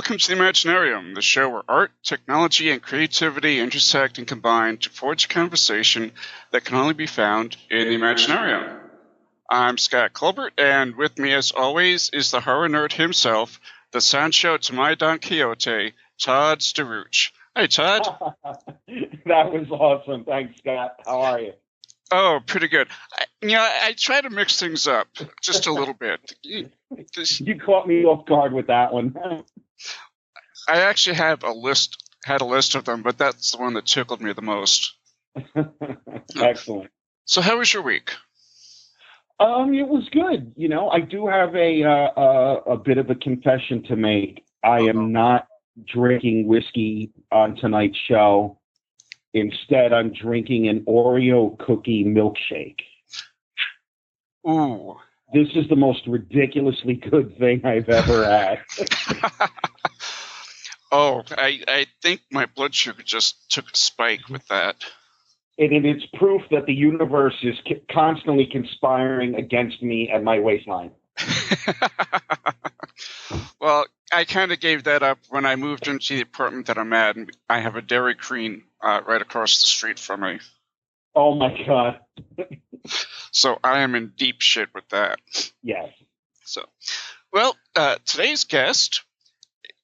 welcome to the Imaginarium, the show where art, technology, and creativity intersect and combine to forge a conversation that can only be found in the Imaginarium. I'm Scott Colbert, and with me, as always, is the horror nerd himself, the Sancho to my Don Quixote, Todd Staruch. Hey, Todd. That was awesome. Thanks, Scott. How are you? Oh, pretty good. I try to mix things up just a little bit. You caught me off guard with that one. I actually had a list of them, but that's the one that tickled me the most. Excellent. So how was your week? It was good. I do have a bit of a confession to make. I am not drinking whiskey on tonight's show. Instead, I'm drinking an Oreo cookie milkshake. Ooh. This is the most ridiculously good thing I've ever had. Oh, I think my blood sugar just took a spike with that. And it's proof that the universe is constantly conspiring against me and my waistline. Well, I kind of gave that up when I moved into the apartment that I'm at, and I have a Dairy Queen right across the street from me. Oh, my God. So I am in deep shit with that. Yes. Well, today's guest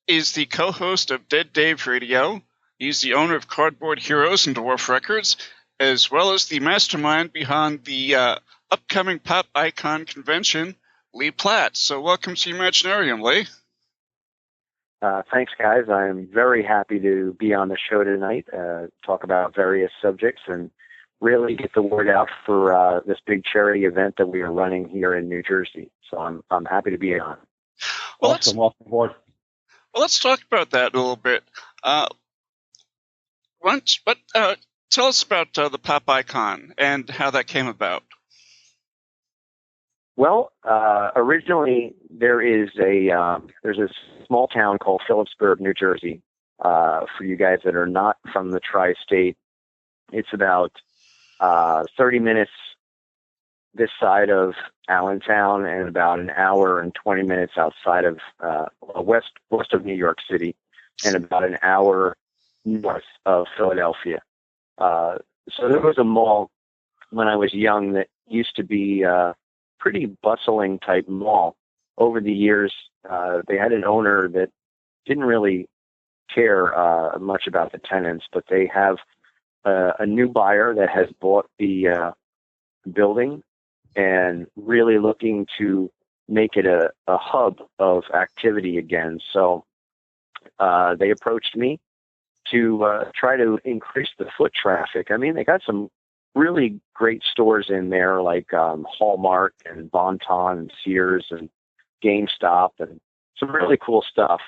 is the co-host of Dead Dave Radio. He's the owner of Cardboard Heroes and Dwarf Records, as well as the mastermind behind the upcoming Pop Icon Convention, Lee Platt. So welcome to Imaginarium, Lee. Thanks, guys. I'm very happy to be on the show tonight, talk about various subjects, and really get the word out for this big charity event that we are running here in New Jersey. So I'm happy to be on. Well, awesome. Welcome aboard. Well, let's talk about that a little bit. Tell us about the Pop Icon and how that came about. Well, originally there's a small town called Phillipsburg, New Jersey. For you guys that are not from the tri-state, it's about 30 minutes this side of Allentown and about an hour and 20 minutes outside of west of New York City, and about an hour north of Philadelphia. So there was a mall when I was young that used to be pretty bustling type mall. Over the years, they had an owner that didn't really care much about the tenants, but they have a new buyer that has bought the building and really looking to make it a hub of activity again. So they approached me to try to increase the foot traffic. I mean, they got some really great stores in there like Hallmark and Bon-Ton and Sears and GameStop and some really cool stuff.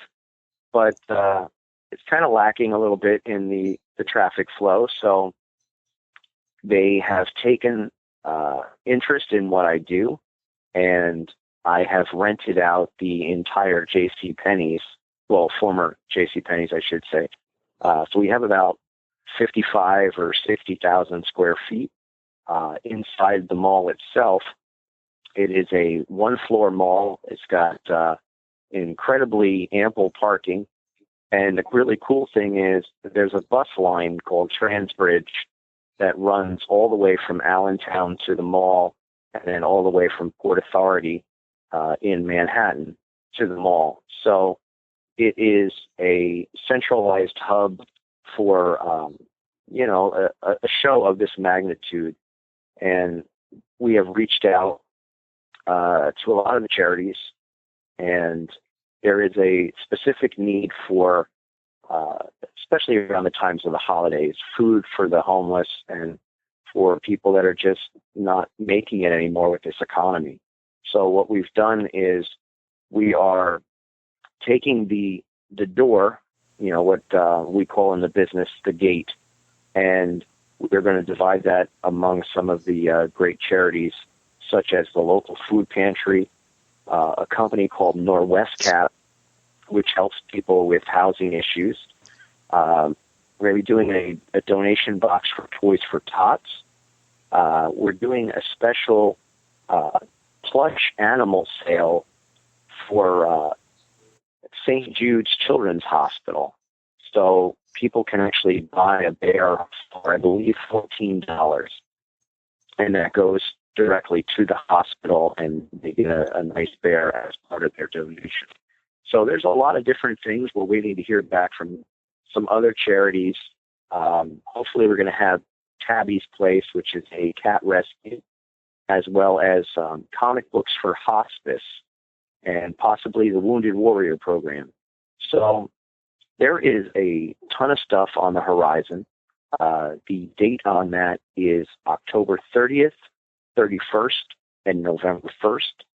But it's kind of lacking a little bit in the traffic flow. So they have taken interest in what I do, and I have rented out the entire JCPenney's, well, former JCPenney's, I should say. So we have about 55 or 60,000 square feet inside the mall itself. It is a one-floor mall. It's got incredibly ample parking. And the really cool thing is that there's a bus line called Transbridge that runs all the way from Allentown to the mall and then all the way from Port Authority in Manhattan to the mall. So it is a centralized hub for, a show of this magnitude. And we have reached out to a lot of the charities, and there is a specific need for, especially around the times of the holidays, food for the homeless and for people that are just not making it anymore with this economy. So what we've done is we are taking the door, what we call in the business the gate, and we're going to divide that among some of the great charities, such as the local food pantry, a company called Norwest Cap, which helps people with housing issues. We're going to be doing a donation box for Toys for Tots. We're doing a special plush animal sale for St. Jude's Children's Hospital. So people can actually buy a bear for, I believe, $14. And that goes directly to the hospital, and they get a nice bear as part of their donation. So there's a lot of different things. We're waiting to hear back from some other charities. Hopefully we're going to have Tabby's Place, which is a cat rescue, as well as comic books for hospice, and possibly the Wounded Warrior program. So there is a ton of stuff on the horizon. The date on that is October 30th, 31st, and November 1st.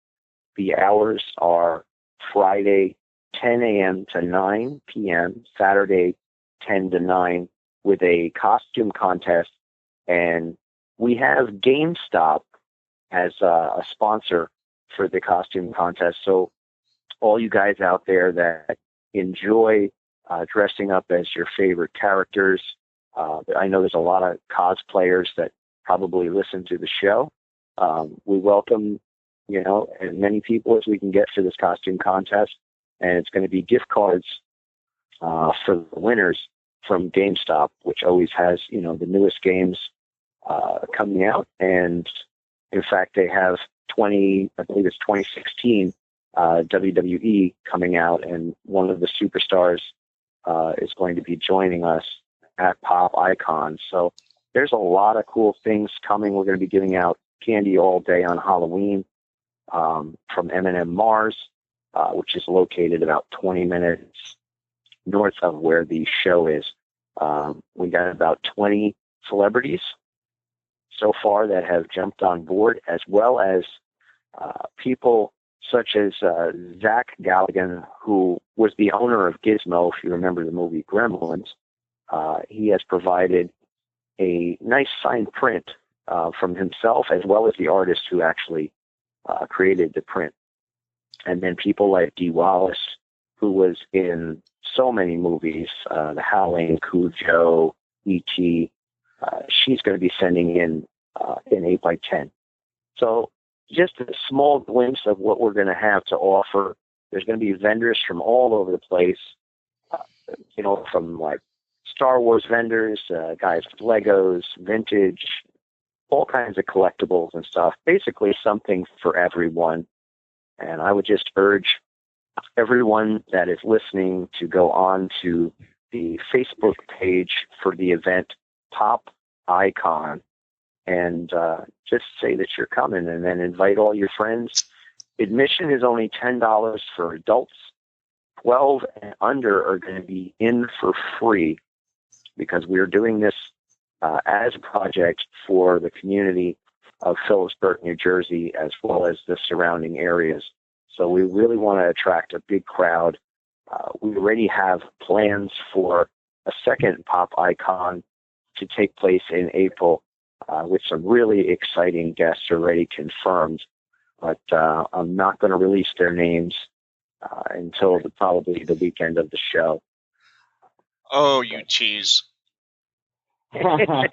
The hours are Friday, 10 a.m. to 9 p.m., Saturday, 10 to 9, with a costume contest. And we have GameStop as a sponsor for the costume contest. So all you guys out there that enjoy dressing up as your favorite characters, I know there's a lot of cosplayers that probably listen to the show. We welcome, as many people as we can get for this costume contest. And it's going to be gift cards for the winners from GameStop, which always has, the newest games coming out. And in fact, they have 2016 WWE coming out, and one of the superstars is going to be joining us at Pop Icon. So there's a lot of cool things coming. We're going to be giving out candy all day on Halloween from M&M Mars, which is located about 20 minutes north of where the show is. We got about 20 celebrities so far that have jumped on board, as well as people such as Zach Galligan, who was the owner of Gizmo, if you remember the movie Gremlins. He has provided a nice signed print from himself, as well as the artist who actually created the print. And then people like Dee Wallace, who was in so many movies, The Howling, Cujo, E.T. She's going to be sending in an 8x10. So just a small glimpse of what we're going to have to offer. There's going to be vendors from all over the place, from like Star Wars vendors, guys with Legos, vintage, all kinds of collectibles and stuff. Basically something for everyone. And I would just urge everyone that is listening to go on to the Facebook page for the event, Pop Icon, and just say that you're coming, and then invite all your friends. Admission is only $10 for adults. 12 and under are going to be in for free, because we're doing this as a project for the community of Phillipsburg, New Jersey, as well as the surrounding areas. So we really want to attract a big crowd. We already have plans for a second Pop Icon to take place in April, with some really exciting guests already confirmed. But I'm not going to release their names until probably the weekend of the show. Oh, you tease. Yeah,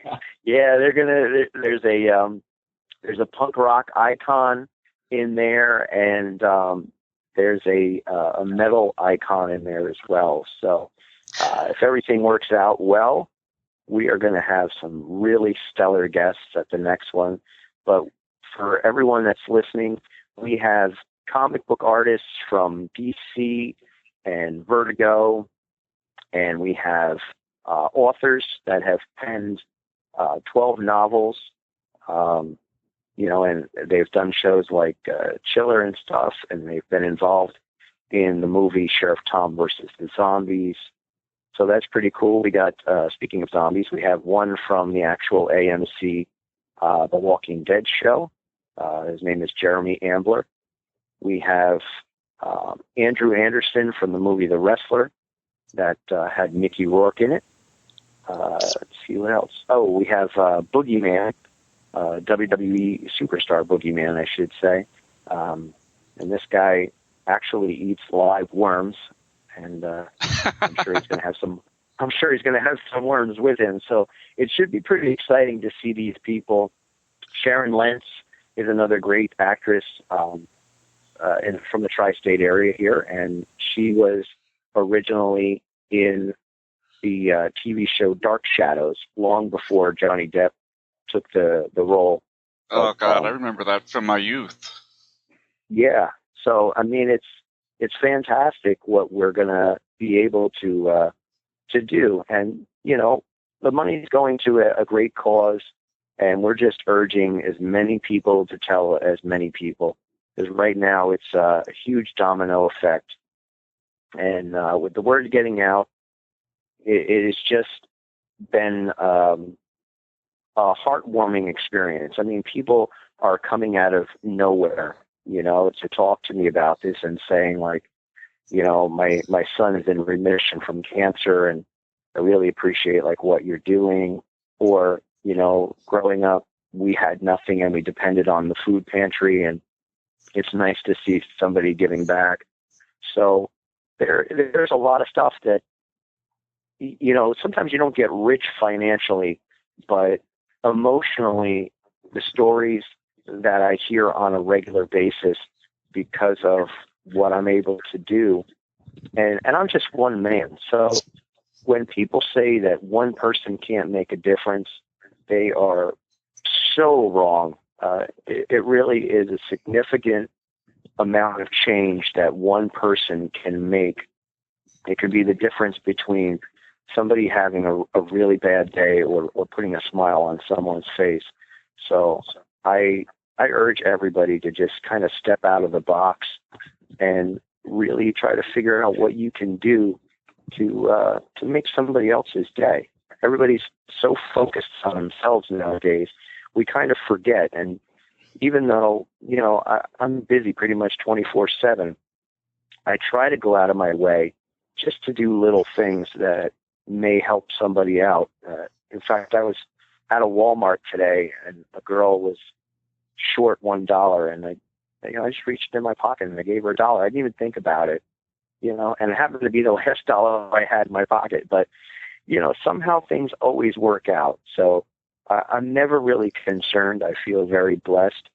there's a punk rock icon in there, and there's a metal icon in there as well. So if everything works out well, we are going to have some really stellar guests at the next one. But for everyone that's listening, we have comic book artists from DC and Vertigo, and we have authors that have penned 12 novels, and they've done shows like Chiller and stuff, and they've been involved in the movie Sheriff Tom versus the Zombies. So that's pretty cool. We got, speaking of zombies, we have one from the actual AMC The Walking Dead show. His name is Jeremy Ambler. We have Andrew Anderson from the movie The Wrestler that had Mickey Rourke in it. Let's see what else. Oh, we have Boogeyman, WWE superstar Boogeyman, I should say. And this guy actually eats live worms, and I'm sure he's going to have some. I'm sure he's going to have some worms with him. So it should be pretty exciting to see these people. Sharon Lentz is another great actress. from the tri-state area here, and she was originally in the TV show Dark Shadows long before Johnny Depp took the role. Oh God, I remember that from my youth. Yeah, so I mean, it's fantastic what we're gonna be able to do, and the money's going to a great cause, and we're just urging as many people to tell as many people, because right now it's a huge domino effect, and with the word getting out, it has just been a heartwarming experience. I mean, people are coming out of nowhere, to talk to me about this and saying, like, my son is in remission from cancer, and I really appreciate like what you're doing. Or, growing up, we had nothing and we depended on the food pantry, and it's nice to see somebody giving back. So there's a lot of stuff that, sometimes you don't get rich financially, but emotionally, the stories that I hear on a regular basis because of what I'm able to do. And I'm just one man. So when people say that one person can't make a difference, they are so wrong. It really is a significant amount of change that one person can make. It could be the difference between somebody having a really bad day or putting a smile on someone's face. So I urge everybody to just kind of step out of the box and really try to figure out what you can do to make somebody else's day. Everybody's so focused on themselves nowadays, we kind of forget. And even though, I'm busy pretty much 24/7, I try to go out of my way just to do little things that may help somebody out. In fact, I was at a Walmart today, and a girl was short $1, and I just reached in my pocket and I gave her $1. I didn't even think about it, and it happened to be the last dollar I had in my pocket. But, somehow things always work out. So I'm never really concerned. I feel very blessed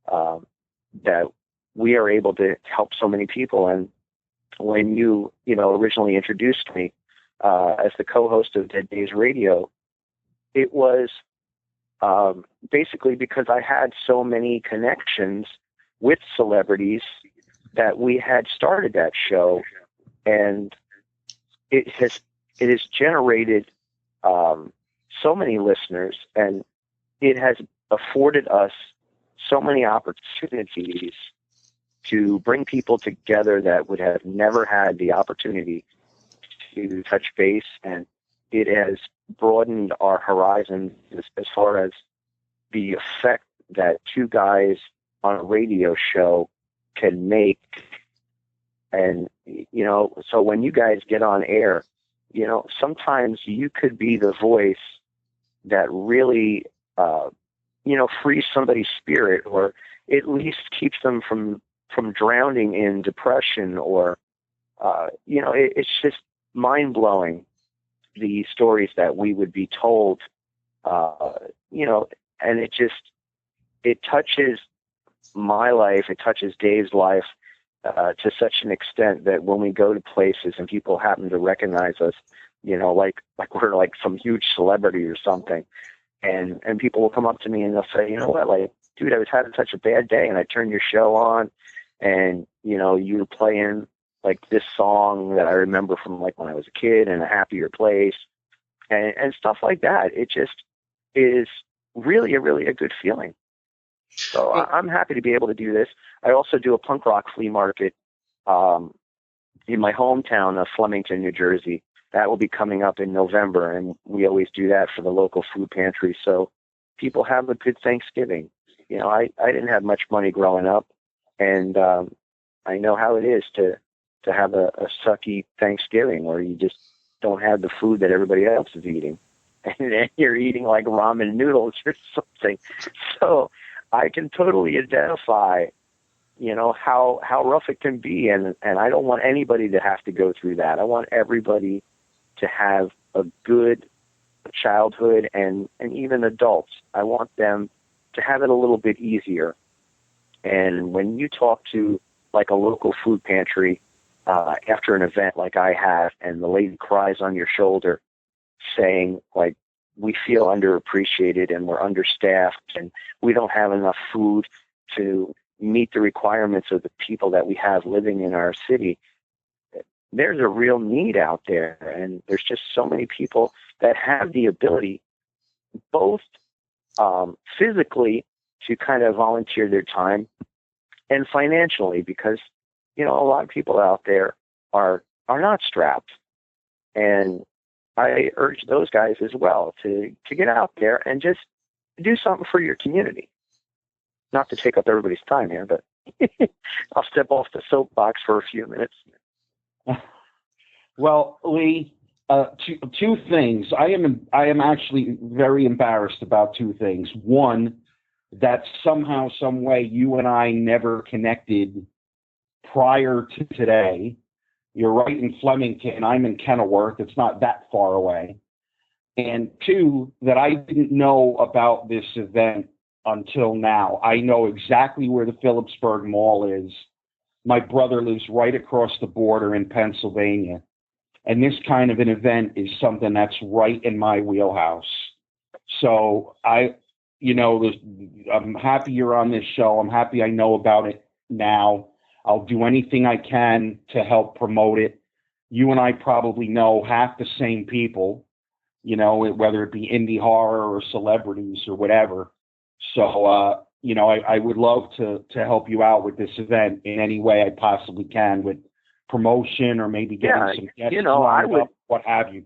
that we are able to help so many people. And when you, originally introduced me as the co-host of Dead Days Radio, it was basically because I had so many connections with celebrities that we had started that show, and it has generated so many listeners, and it has afforded us so many opportunities to bring people together that would have never had the opportunity to touch base, and it has broadened our horizons as far as the effect that two guys on a radio show can make. And, so when you guys get on air, sometimes you could be the voice that really, frees somebody's spirit, or at least keeps them from drowning in depression, or, it's just mind-blowing, the stories that we would be told, and it touches my life, it touches Dave's life to such an extent that when we go to places and people happen to recognize us, like we're like some huge celebrity or something, and people will come up to me and they'll say, what, like, dude, I was having such a bad day, and I turned your show on, and you were playing like this song that I remember from like when I was a kid, in A Happier Place, and stuff like that. It just is really a good feeling. So I'm happy to be able to do this. I also do a punk rock flea market in my hometown of Flemington, New Jersey. That will be coming up in November, and we always do that for the local food pantry. So people have a good Thanksgiving. I didn't have much money growing up, and I know how it is to have a sucky Thanksgiving where you just don't have the food that everybody else is eating, and then you're eating like ramen noodles or something. So I can totally identify, how rough it can be, and I don't want anybody to have to go through that. I want everybody to have a good childhood, and even adults. I want them to have it a little bit easier. And when you talk to like a local food pantry after an event like I have, and the lady cries on your shoulder saying, like, we feel underappreciated and we're understaffed and we don't have enough food to meet the requirements of the people that we have living in our city. There's a real need out there, and there's just so many people that have the ability, both physically to kind of volunteer their time and financially, because, you know, a lot of people out there are not strapped. And I urge those guys as well to get out there and just do something for your community. Not to take up everybody's time here, but I'll step off the soapbox for a few minutes. Well, Lee, two things. I am actually very embarrassed about two things. One, that somehow, some way, you and I never connected prior to today. You're right in Flemington. I'm in Kenilworth. It's not that far away. And two, that I didn't know about this event until now. I know exactly where the Phillipsburg Mall is. My brother lives right across the border in Pennsylvania. And this kind of an event is something that's right in my wheelhouse. So I'm happy you're on this show. I'm happy I know about it now. I'll do anything I can to help promote it. You and I probably know half the same people, you know, whether it be indie horror or celebrities or whatever. So, I would love to help you out with this event in any way I possibly can, with promotion or maybe getting some guests, you know, I would, what have you.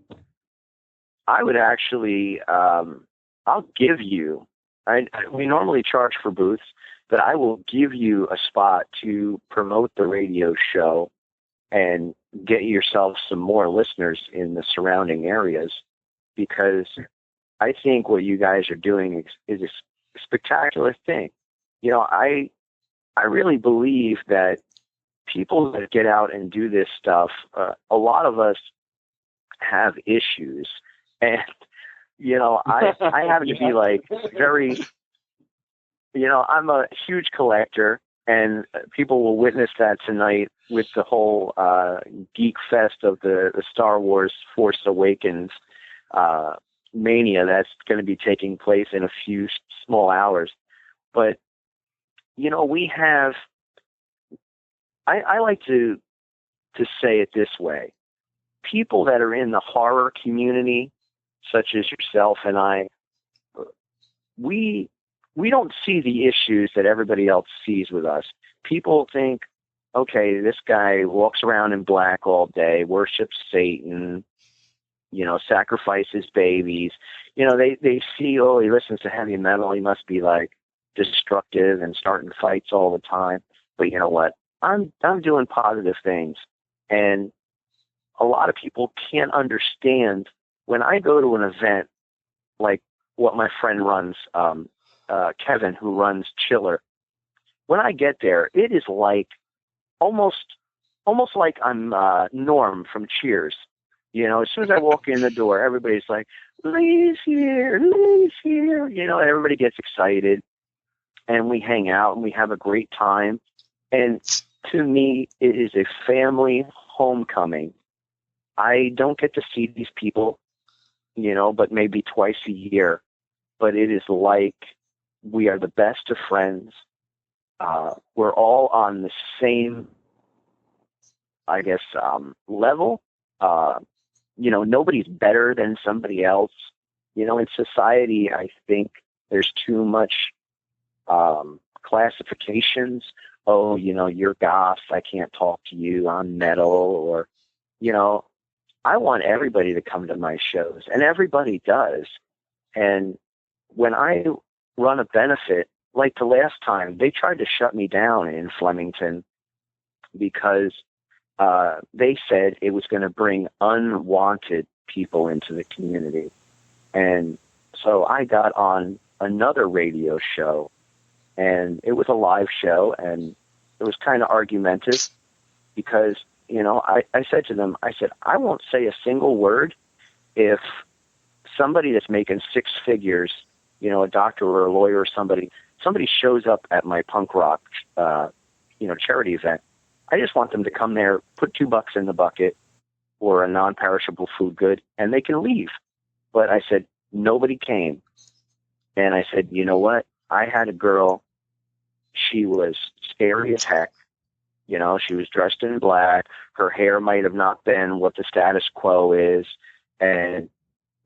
I would actually, I'll give you, we normally charge for booths, but I will give you a spot to promote the radio show and get yourself some more listeners in the surrounding areas, because I think what you guys are doing is a spectacular thing. You know, I really believe that people that get out and do this stuff, a lot of us have issues, and you know, I happen to be like very, you know, I'm a huge collector, and people will witness that tonight with the whole geek fest of the Star Wars Force Awakens mania that's going to be taking place in a few small hours. But, you know, we have, I like to say it this way. People that are in the horror community, such as yourself and I, we don't see the issues that everybody else sees with us. People think, okay, this guy walks around in black all day, worships Satan, you know, sacrifices babies. You know, they see, oh, he listens to heavy metal, he must be like destructive and starting fights all the time. But you know what? I'm doing positive things. And a lot of people can't understand when I go to an event like what my friend runs, Kevin, who runs Chiller. When I get there, it is like almost like I'm Norm from Cheers. You know, as soon as I walk in the door, everybody's like, Lee's here, Lee's here. You know, everybody gets excited, and we hang out and we have a great time. And to me, it is a family homecoming. I don't get to see these people, you know, but maybe twice a year. But it is like we are the best of friends. We're all on the same, I guess, level. You know, nobody's better than somebody else. You know, in society, I think there's too much classifications. Oh, you know, you're goth, I can't talk to you, I'm metal, or, you know, I want everybody to come to my shows, and everybody does. And when I run a benefit, like the last time, they tried to shut me down in Flemington because they said it was going to bring unwanted people into the community. And so I got on another radio show, and it was a live show, and it was kind of argumentative because, you know, I said to them, I said, I won't say a single word if somebody that's making six figures, you know, a doctor or a lawyer or somebody shows up at my punk rock, you know, charity event I just want them to come there, put $2 in the bucket or a non-perishable food good, and they can leave. But I said, nobody came. And I said, you know what? I had a girl. She was scary as heck. You know, she was dressed in black. Her hair might have not been what the status quo is. And,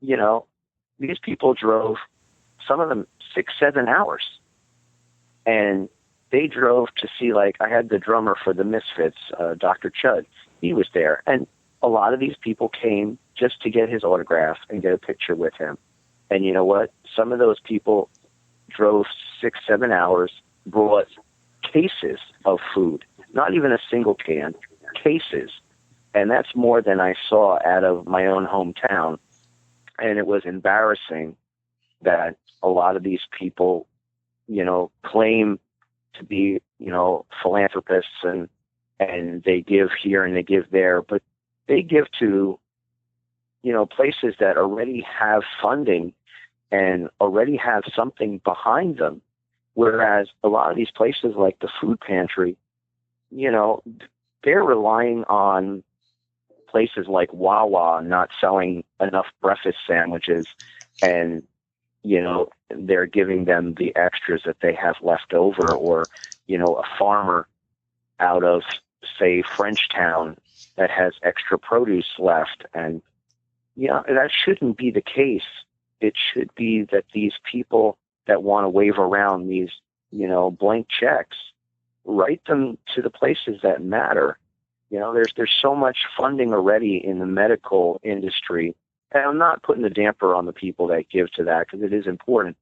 you know, these people drove, some of them 6-7 hours. And they drove to see, like, I had the drummer for the Misfits, Dr. Chud. He was there. And a lot of these people came just to get his autograph and get a picture with him. And you know what? Some of those people drove 6-7 hours, brought cases of food, not even a single can, cases. And that's more than I saw out of my own hometown. And it was embarrassing that a lot of these people, you know, claim to be, you know, philanthropists and they give here and they give there, but they give to, you know, places that already have funding and already have something behind them. Whereas a lot of these places like the food pantry, you know, they're relying on places like Wawa not selling enough breakfast sandwiches, and, you know, they're giving them the extras that they have left over, or, you know, a farmer out of, say, Frenchtown that has extra produce left. And, you know, that shouldn't be the case. It should be that these people that want to wave around these, you know, blank checks, write them to the places that matter. You know, there's so much funding already in the medical industry. And I'm not putting a damper on the people that give to that, because it is important.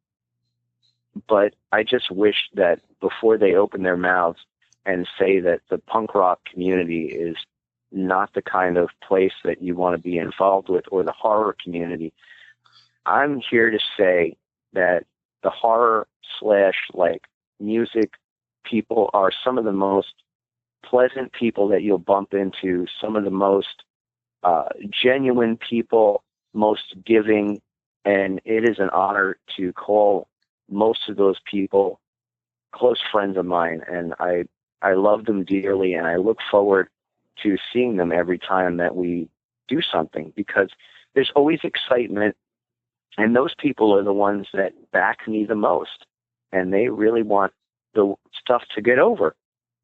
But I just wish that before they open their mouths and say that the punk rock community is not the kind of place that you want to be involved with, or the horror community, I'm here to say that the horror / like music people are some of the most pleasant people that you'll bump into, some of the most genuine people, most giving, and it is an honor to call most of those people close friends of mine, and I love them dearly, and I look forward to seeing them every time that we do something, because there's always excitement, and those people are the ones that back me the most, and they really want the stuff to get over,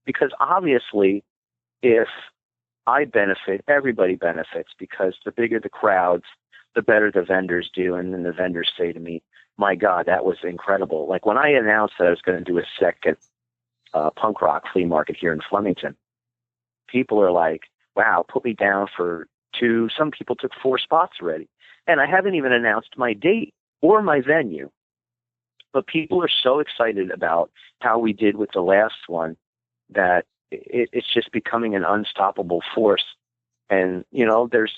because obviously if I benefit, everybody benefits, because the bigger the crowds, the better the vendors do. And then the vendors say to me, my God, that was incredible. Like when I announced that I was going to do a second punk rock flea market here in Flemington, people are like, wow, put me down for 2. Some people took 4 spots already. And I haven't even announced my date or my venue. But people are so excited about how we did with the last one that it's just becoming an unstoppable force. And, you know, there's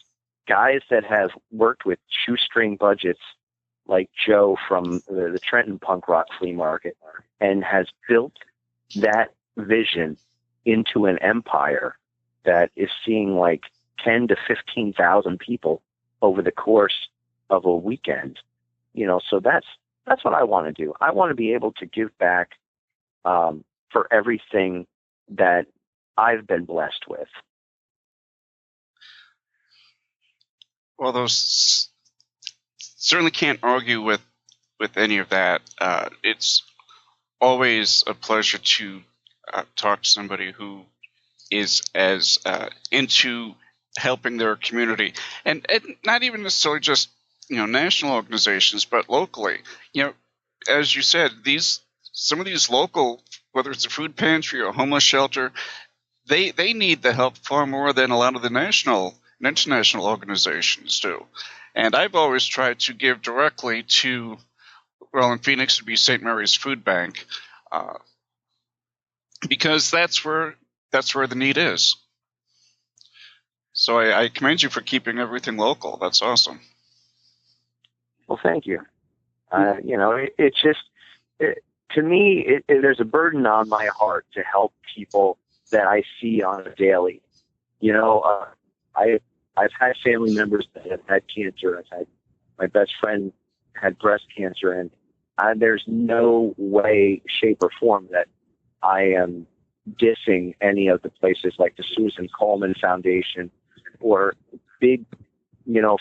guys that have worked with shoestring budgets like Joe from the Trenton Punk Rock Flea Market, and has built that vision into an empire that is seeing like 10 to 15,000 people over the course of a weekend. You know, so that's what I want to do. I want to be able to give back for everything that I've been blessed with. Well, those certainly can't argue with any of that. It's always a pleasure to talk to somebody who is as into helping their community, and not even necessarily just, you know, national organizations, but locally. You know, as you said, some of these local, whether it's a food pantry or a homeless shelter, they need the help far more than a lot of the national and international organizations do. And I've always tried to give directly to, well, in Phoenix it would be St. Mary's Food Bank, because that's where the need is. So I commend you for keeping everything local. That's awesome. Well, thank you. You know, it's just, to me, there's a burden on my heart to help people that I see on a daily. You know, I've had family members that have had cancer. I've had my best friend had breast cancer, and there's no way, shape, or form that I am dissing any of the places like the Susan Coleman Foundation or big,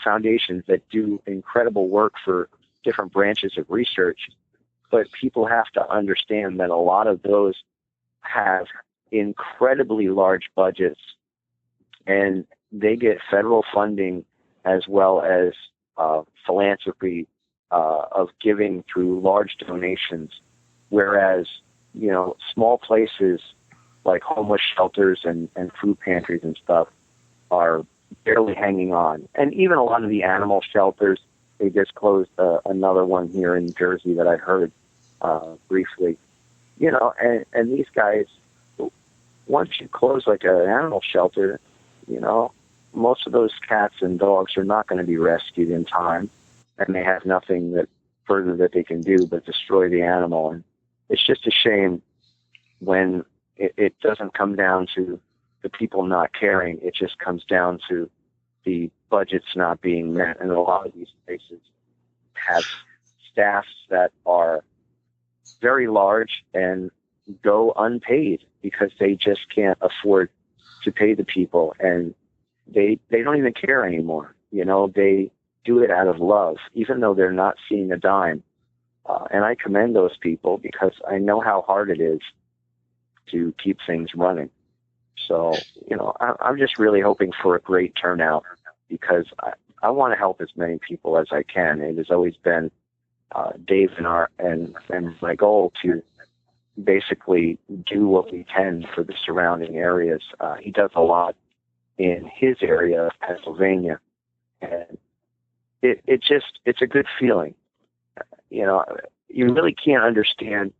foundations that do incredible work for different branches of research. But people have to understand that a lot of those have incredibly large budgets, and they get federal funding as well as philanthropy of giving through large donations, whereas small places like homeless shelters and food pantries and stuff are barely hanging on. And even a lot of the animal shelters, they just closed another one here in Jersey that I heard briefly. And these guys, once you close like an animal shelter, most of those cats and dogs are not going to be rescued in time, and they have nothing that further that they can do but destroy the animal. And it's just a shame when it doesn't come down to the people not caring. It just comes down to the budgets not being met. And a lot of these places have staffs that are very large and go unpaid because they just can't afford to pay the people, and they don't even care anymore. They do it out of love, even though they're not seeing a dime. And I commend those people because I know how hard it is to keep things running. So, I'm just really hoping for a great turnout because I want to help as many people as I can. It has always been Dave and my goal to basically do what we can for the surrounding areas. He does a lot in his area of Pennsylvania, and it's a good feeling. You really can't understand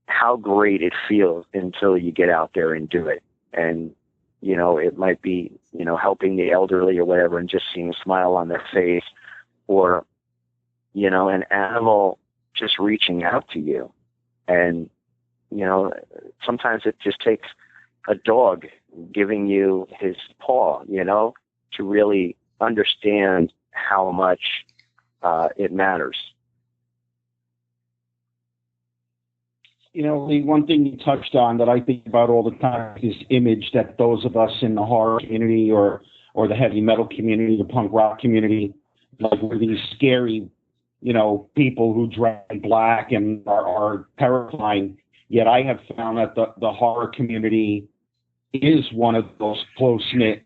how great it feels until you get out there and do it. And, it might be, helping the elderly or whatever and just seeing a smile on their face, or, an animal just reaching out to you. And, sometimes it just takes a dog giving you his paw, to really understand how much it matters. Lee, one thing you touched on that I think about all the time is this image that those of us in the horror community or the heavy metal community, the punk rock community, like we're these scary, people who dress in black and are terrifying. Yet I have found that the horror community is one of those close-knit,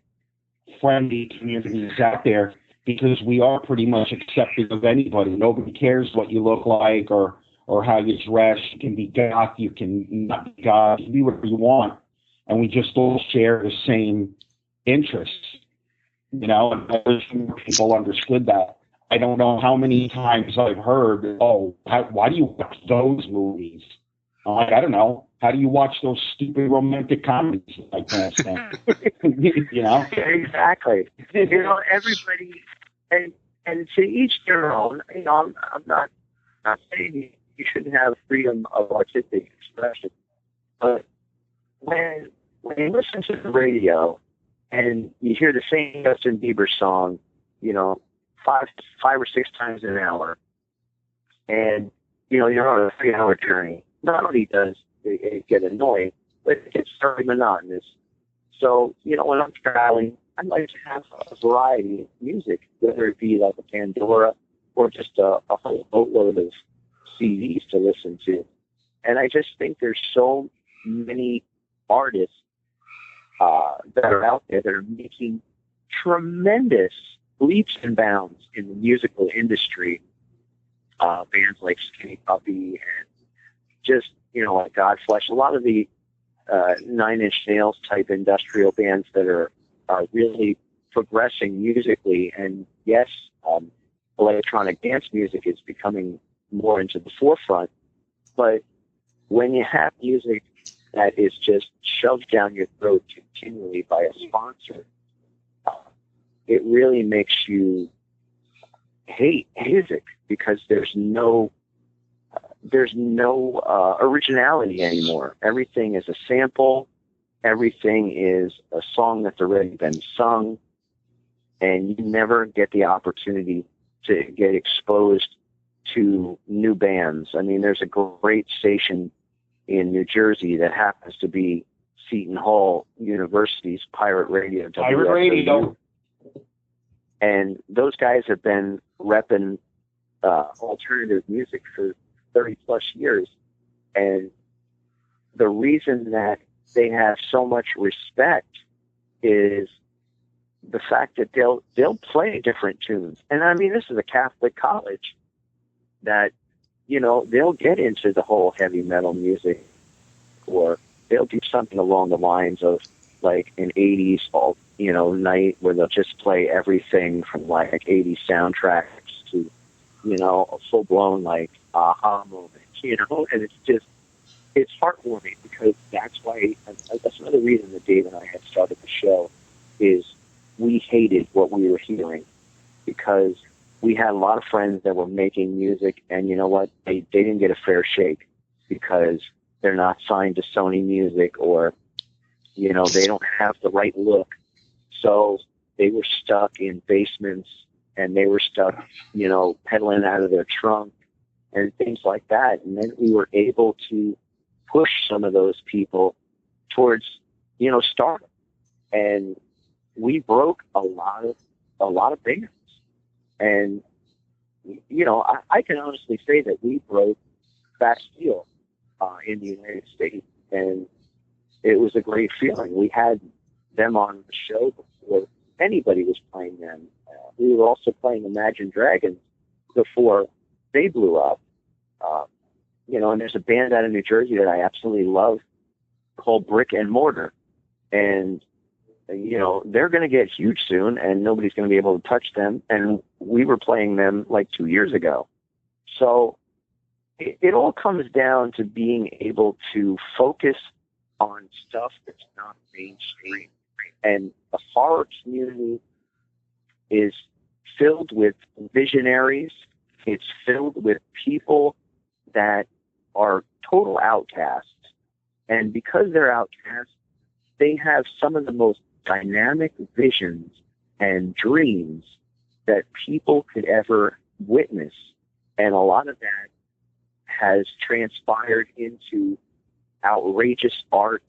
friendly communities out there because we are pretty much accepting of anybody. Nobody cares what you look like or how you dress. You can be goth, you can not be goth, you can be whatever you want. And we just all share the same interests, and I wish more people understood that. I don't know how many times I've heard, why do you watch those movies? I'm like, I don't know. How do you watch those stupid romantic comedies? I can't stand. Exactly. Everybody, and to each their own. I'm not saying you shouldn't have freedom of artistic expression, but when you listen to the radio and you hear the same Justin Bieber song, five or six times an hour, and you're on a 3-hour journey, not only does it get annoying, but it gets very monotonous. So, when I'm traveling, I like to have a variety of music, whether it be like a Pandora or just a whole boatload of CDs to listen to. And I just think there's so many artists that are out there that are making tremendous leaps and bounds in the musical industry. Bands like Skinny Puppy and just, like Godflesh, a lot of the 9 Inch Nails type industrial bands that are really progressing musically. And yes, electronic dance music is becoming more into the forefront. But when you have music that is just shoved down your throat continually by a sponsor, it really makes you hate music because there's no originality anymore. Everything is a sample. Everything is a song that's already been sung, and you never get the opportunity to get exposed to new bands. I mean, there's a great station in New Jersey that happens to be Seton Hall University's Pirate Radio. Pirate Radio. And those guys have been repping alternative music for 30 plus years. And the reason that they have so much respect is the fact that they'll play different tunes. And I mean, this is a Catholic college that, they'll get into the whole heavy metal music, or they'll do something along the lines of like an 80s night where they'll just play everything from like 80s soundtracks to, a full blown like aha moment, and it's heartwarming because that's another reason that Dave and I had started the show is we hated what we were hearing because we had a lot of friends that were making music, and you know what? They didn't get a fair shake because they're not signed to Sony Music, or, they don't have the right look. So they were stuck in basements, and they were stuck, pedaling out of their trunk and things like that. And then we were able to push some of those people towards, stardom. And we broke a lot of bands. And, I can honestly say that we broke Bastille in the United States, and it was a great feeling. We had them on the show before anybody was playing them. We were also playing Imagine Dragons before they blew up. And there's a band out of New Jersey that I absolutely love called Brick and Mortar. And they're going to get huge soon, and nobody's going to be able to touch them. And we were playing them like 2 years ago. So it all comes down to being able to focus on stuff that's not mainstream. And the horror community is filled with visionaries. It's filled with people that are total outcasts. And because they're outcasts, they have some of the most dynamic visions and dreams that people could ever witness. And a lot of that has transpired into outrageous art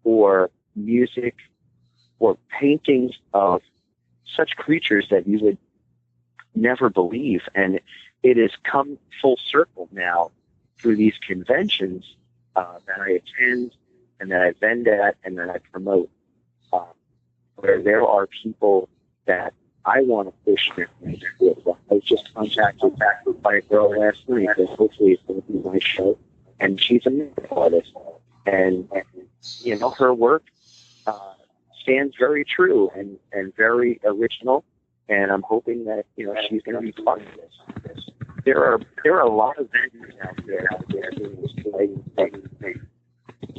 or music or paintings of such creatures that you would never believe. And it has come full circle now through these conventions that I attend and that I vend at and that I promote, where there are people that I want to push their music with. I was just contacted by a girl last night that hopefully is going to be my show, and she's a makeup artist. And her work stands very true and very original, and I'm hoping that, she's going to be part of this. There are a lot of vendors out there doing this exciting thing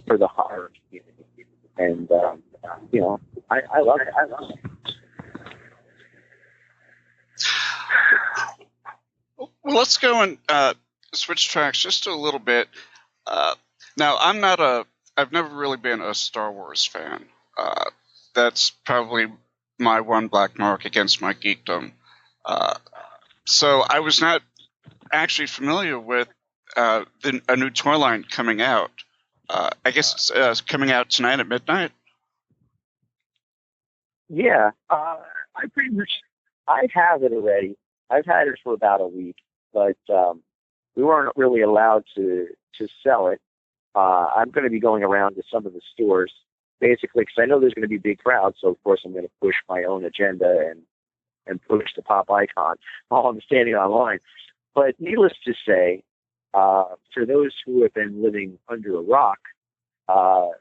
for the horror community, and I love it. Well, let's go and switch tracks just a little bit. Now, I've never really been a Star Wars fan. That's probably my one black mark against my geekdom. So I was not actually familiar with a new toy line coming out. I guess it's coming out tonight at midnight. Yeah, I have it already. I've had it for about a week, but we weren't really allowed to sell it. I'm going to be going around to some of the stores, basically, because I know there's going to be big crowds. So, of course, I'm going to push my own agenda and push the pop icon while I'm standing online. But needless to say, for those who have been living under a rock,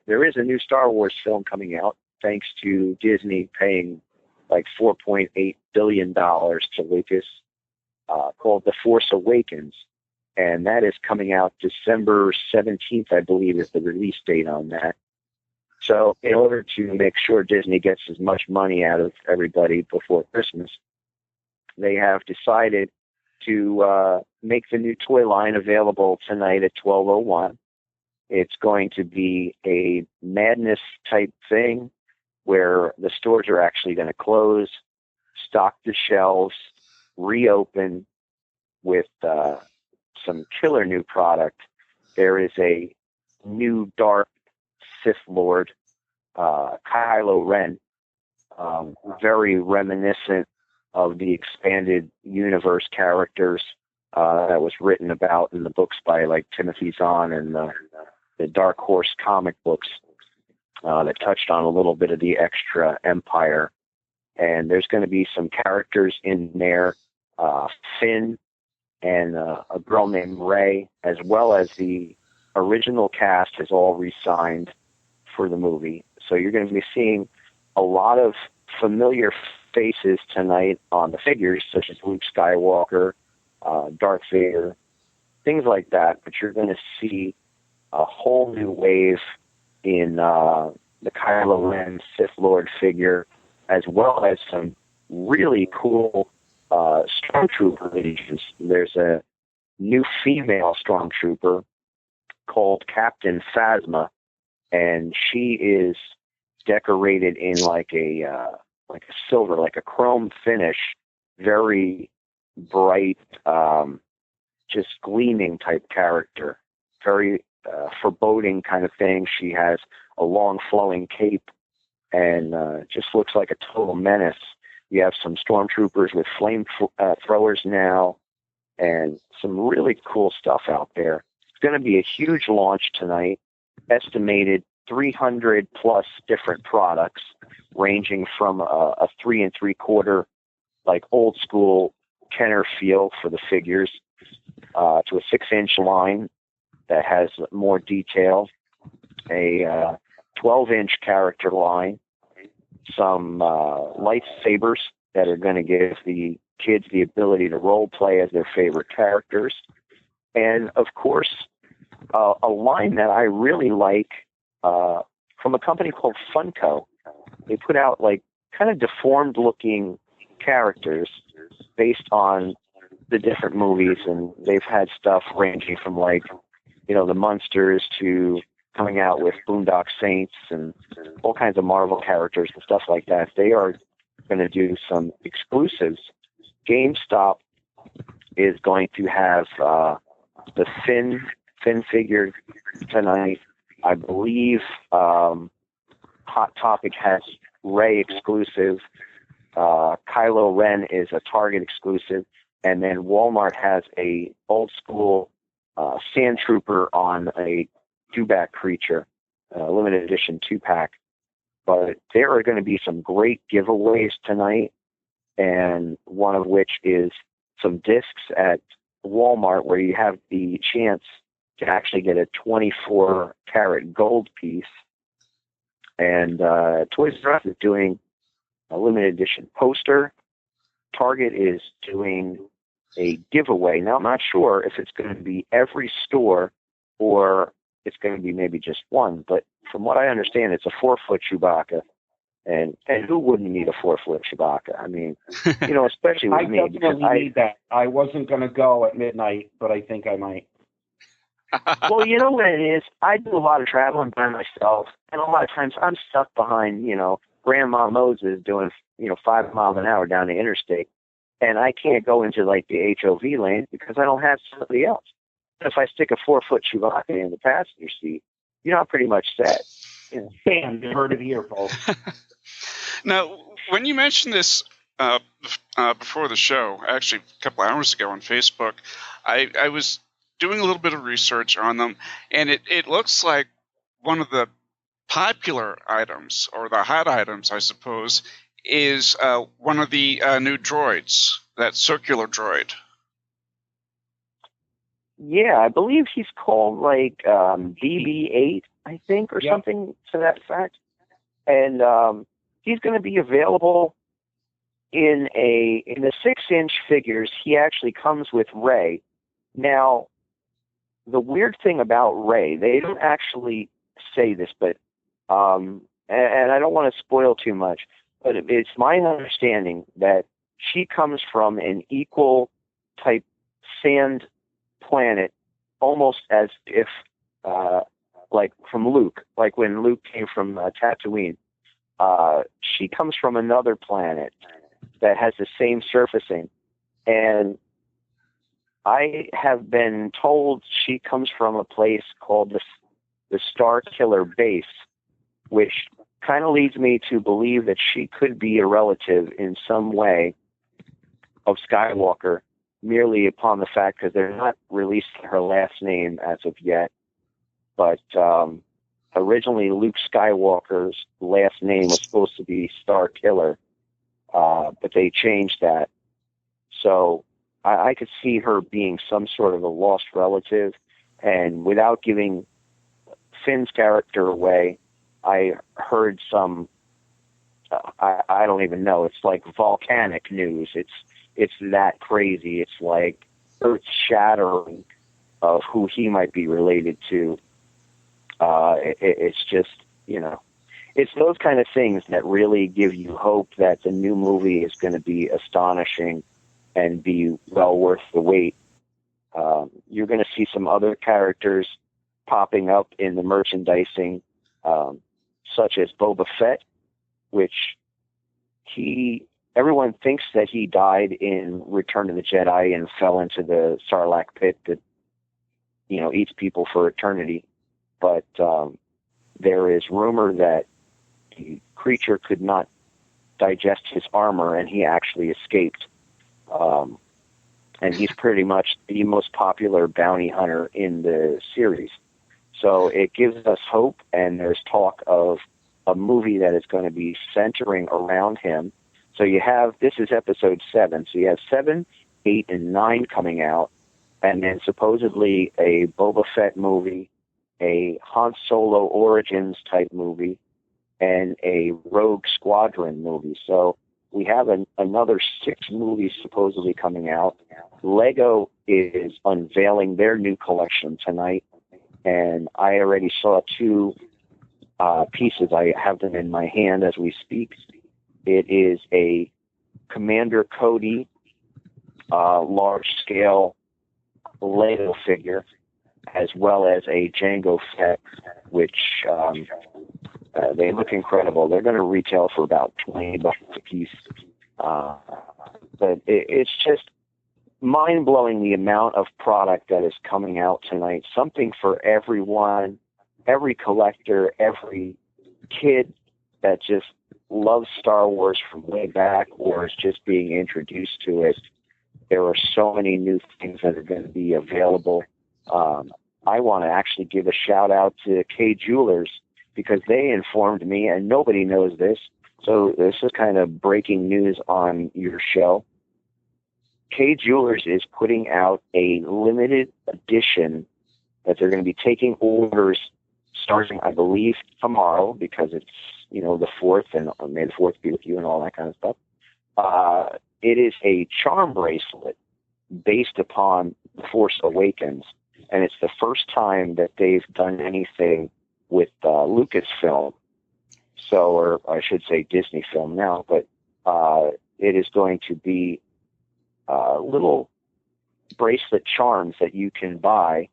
there is a new Star Wars film coming out, thanks to Disney paying like $4.8 billion to Lucas, called The Force Awakens. And that is coming out December 17th, I believe, is the release date on that. So in order to make sure Disney gets as much money out of everybody before Christmas, they have decided to make the new toy line available tonight at 12:01. It's going to be a madness type thing where the stores are actually going to close, stock the shelves, reopen with some killer new product. There is a new dark Sith Lord Kylo Ren, very reminiscent of the expanded universe characters that was written about in the books by like Timothy Zahn and the Dark Horse comic books that touched on a little bit of the extra Empire. And there's going to be some characters in there, Finn and a girl named Rey, as well as the original cast has all re-signed for the movie. So you're going to be seeing a lot of familiar faces tonight on the figures, such as Luke Skywalker, Darth Vader, things like that. But you're going to see a whole new wave in the Kylo Ren Sith Lord figure, as well as some really cool Stormtrooper legions. There's a new female Stormtrooper called Captain Phasma, and she is decorated in like a silver, like a chrome finish, very bright, just gleaming type character, very foreboding kind of thing. She has a long flowing cape and just looks like a total menace. You have some stormtroopers with flame throwers now, and some really cool stuff out there. It's going to be a huge launch tonight, estimated 300 plus different products, ranging from a 3 3/4, like old school Kenner feel for the figures, to a 6-inch line that has more detail, a 12-inch character line, some lightsabers that are going to give the kids the ability to role play as their favorite characters, and of course a line that I really like from a company called Funko. They put out like kind of deformed looking characters based on the different movies, and they've had stuff ranging from like, you know, the Munsters to coming out with Boondock Saints and all kinds of Marvel characters and stuff like that. They are going to do some exclusives. GameStop is going to have the Finn figure tonight. I believe Hot Topic has Rey exclusive. Kylo Ren is a Target exclusive. And then Walmart has a old school Sand Trooper on a dewback creature, limited edition 2-pack. But there are going to be some great giveaways tonight, and one of which is some discs at Walmart where you have the chance to actually get a 24-karat gold piece. And Toys R Us is doing a limited edition poster. Target is doing a giveaway. Now, I'm not sure if it's going to be every store or it's going to be maybe just one, but from what I understand, it's a 4-foot Chewbacca. And who wouldn't need a 4-foot Chewbacca? I mean, you know, especially with me. I definitely need that. I wasn't going to go at midnight, but I think I might. Well, you know what it is? I do a lot of traveling by myself, and a lot of times I'm stuck behind, you know, Grandma Moses doing, you know, 5 miles an hour down the interstate, and I can't go into like the HOV lane because I don't have somebody else. If I stick a 4-foot Chewbacca in the passenger seat, you know, I'm pretty much set. You know. Bam, you heard it here, folks. Now, when you mentioned this before the show, actually a couple hours ago on Facebook, I was doing a little bit of research on them, and it looks like one of the popular items, or the hot items, I suppose, is one of the new droids, that circular droid. Yeah, I believe he's called like BB-8, I think, or something to that effect. And he's going to be available in the 6-inch figures. He actually comes with Rey. Now, the weird thing about Rey, they don't actually say this, but and I don't want to spoil too much, but it's my understanding that she comes from an equal type sand planet, almost as if like from Luke, like when Luke came from Tatooine. She comes from another planet that has the same surfacing, and I have been told she comes from a place called the Star Killer Base, which kind of leads me to believe that she could be a relative in some way of Skywalker, merely upon the fact because they're not releasing her last name as of yet. But originally, Luke Skywalker's last name was supposed to be Star Killer, but they changed that. So I could see her being some sort of a lost relative. And without giving Finn's character away, I heard some, I don't even know, it's like volcanic news. It's that crazy. It's like earth-shattering of who he might be related to. It's just, it's those kind of things that really give you hope that the new movie is going to be astonishing and be well worth the wait. You're going to see some other characters popping up in the merchandising, such as Boba Fett, which everyone thinks that he died in Return of the Jedi and fell into the Sarlacc pit that, eats people for eternity. But there is rumor that the creature could not digest his armor, and he actually escaped. And he's pretty much the most popular bounty hunter in the series. So it gives us hope, and there's talk of a movie that is going to be centering around him. So this is episode 7, so you have 7, 8, and 9 coming out, and then supposedly a Boba Fett movie, a Han Solo Origins type movie, and a Rogue Squadron movie. So we have another 6 movies supposedly coming out. Lego is unveiling their new collection tonight, and I already saw 2 pieces. I have them in my hand as we speak. It is a Commander Cody large-scale Lego figure, as well as a Jango Fett, which they look incredible. They're going to retail for about $20 a piece. But it's just mind-blowing the amount of product that is coming out tonight. Something for everyone, every collector, every kid that just loves Star Wars from way back or is just being introduced to it. There are so many new things that are going to be available. I want to actually give a shout out to K Jewelers because they informed me, and nobody knows this, so this is kind of breaking news on your show. K Jewelers is putting out a limited edition that they're going to be taking orders starting, I believe, tomorrow because it's, the 4th, and may the 4th be with you and all that kind of stuff. It is a charm bracelet based upon The Force Awakens, and it's the first time that they've done anything with Lucasfilm, or I should say Disney Film now, but it is going to be little bracelet charms that you can buy,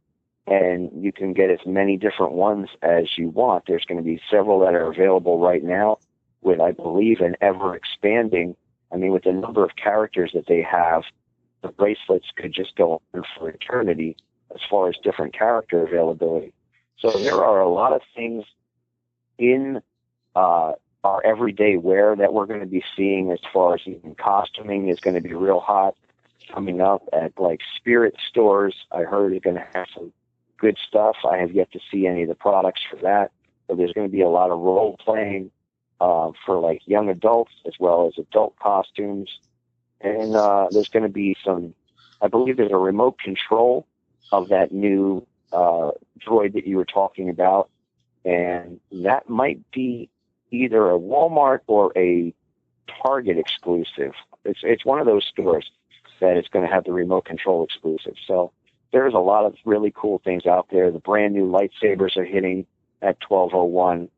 and you can get as many different ones as you want. There's going to be several that are available right now with, I believe, an ever-expanding. I mean, with the number of characters that they have, the bracelets could just go on for eternity as far as different character availability. So there are a lot of things in our everyday wear that we're going to be seeing as far as even costuming is going to be real hot coming up at like Spirit stores. I heard it's going to have some good stuff. I have yet to see any of the products for that, but there's going to be a lot of role playing for like young adults as well as adult costumes. And there's going to be I believe there's a remote control of that new droid that you were talking about. And that might be either a Walmart or a Target exclusive. It's one of those stores that is going to have the remote control exclusive. So there's a lot of really cool things out there. The brand new lightsabers are hitting at 1201.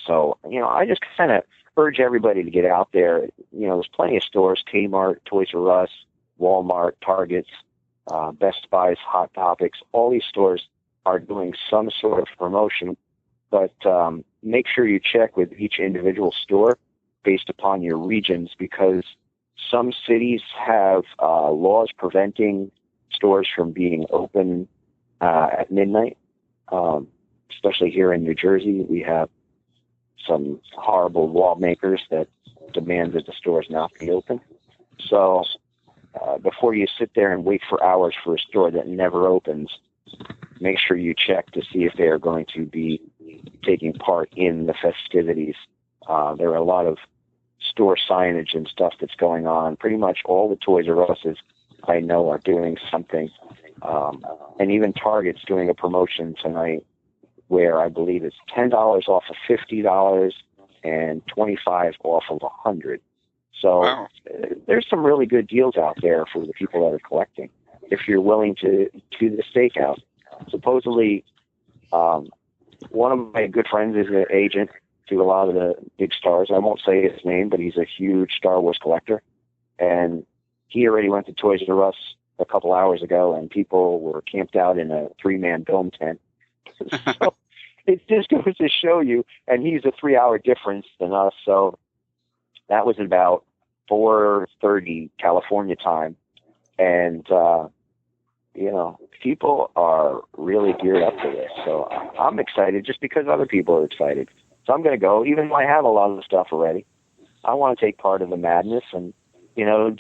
So, I just kind of urge everybody to get out there. There's plenty of stores, Kmart, Toys R Us, Walmart, Targets, Best Buys, Hot Topics. All these stores are doing some sort of promotion, but make sure you check with each individual store based upon your regions, because some cities have laws preventing stores from being open at midnight, especially here in New Jersey. We have some horrible lawmakers that demand that the stores not be open. So before you sit there and wait for hours for a store that never opens, make sure you check to see if they are going to be taking part in the festivities. There are a lot of store signage and stuff that's going on. Pretty much all the Toys R Us's I know are doing something. And even Target's doing a promotion tonight where I believe it's $10 off of $50 and $25 off of $100. So Wow. There's some really good deals out there for the people that are collecting, if you're willing to do the stakeout. Supposedly, one of my good friends is an agent to a lot of the big stars. I won't say his name, but he's a huge Star Wars collector. And he already went to Toys R Us a couple hours ago, and people were camped out in a 3-man dome tent. So it just goes to show you, and he's a 3-hour difference than us. So that was about 4:30 California time. And, people are really geared up for this. So I'm excited just because other people are excited. So I'm going to go, even though I have a lot of the stuff already. I want to take part in the madness and,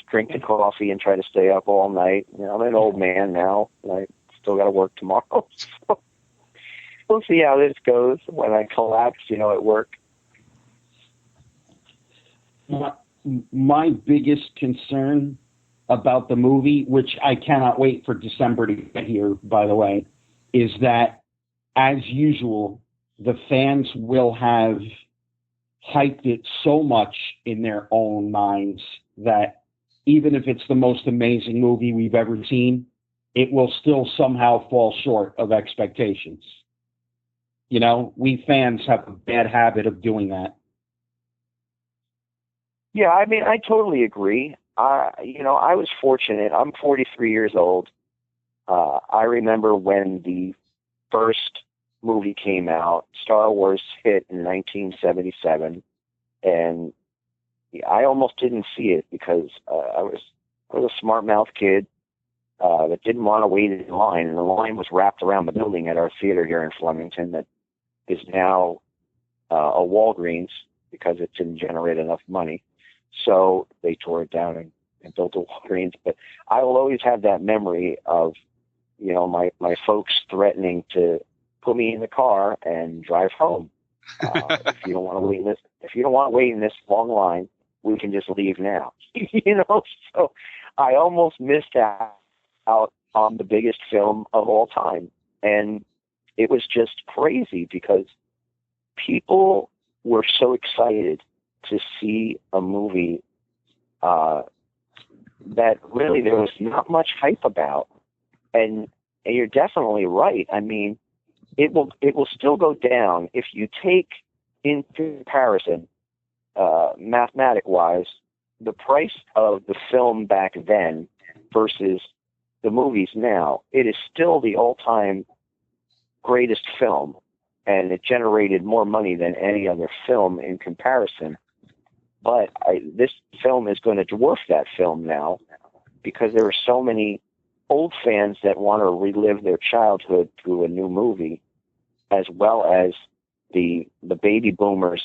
drink the coffee and try to stay up all night. I'm an old man now, and I still got to work tomorrow. So we'll see how this goes when I collapse, at work. My biggest concern about the movie, which I cannot wait for December to get here, by the way, is that, as usual, the fans will have hyped it so much in their own minds that even if it's the most amazing movie we've ever seen, it will still somehow fall short of expectations. We fans have a bad habit of doing that. Yeah, I totally agree. I was fortunate. I'm 43 years old. I remember when the first movie came out. Star Wars hit in 1977, and I almost didn't see it because I was a smart mouth kid that didn't want to wait in line, and the line was wrapped around the building at our theater here in Flemington that is now a Walgreens because it didn't generate enough money. So they tore it down and built a Walgreens. But I will always have that memory of, my folks threatening to put me in the car and drive home. If you don't want to wait in this long line, we can just leave now. So I almost missed out on the biggest film of all time. And it was just crazy because people were so excited to see a movie that really there was not much hype about. And you're definitely right. It will still go down if you take in comparison, mathematic-wise, the price of the film back then versus the movies now. It is still the all-time greatest film, and it generated more money than any other film in comparison. But this film is going to dwarf that film now because there are so many old fans that want to relive their childhood through a new movie, as well as the baby boomers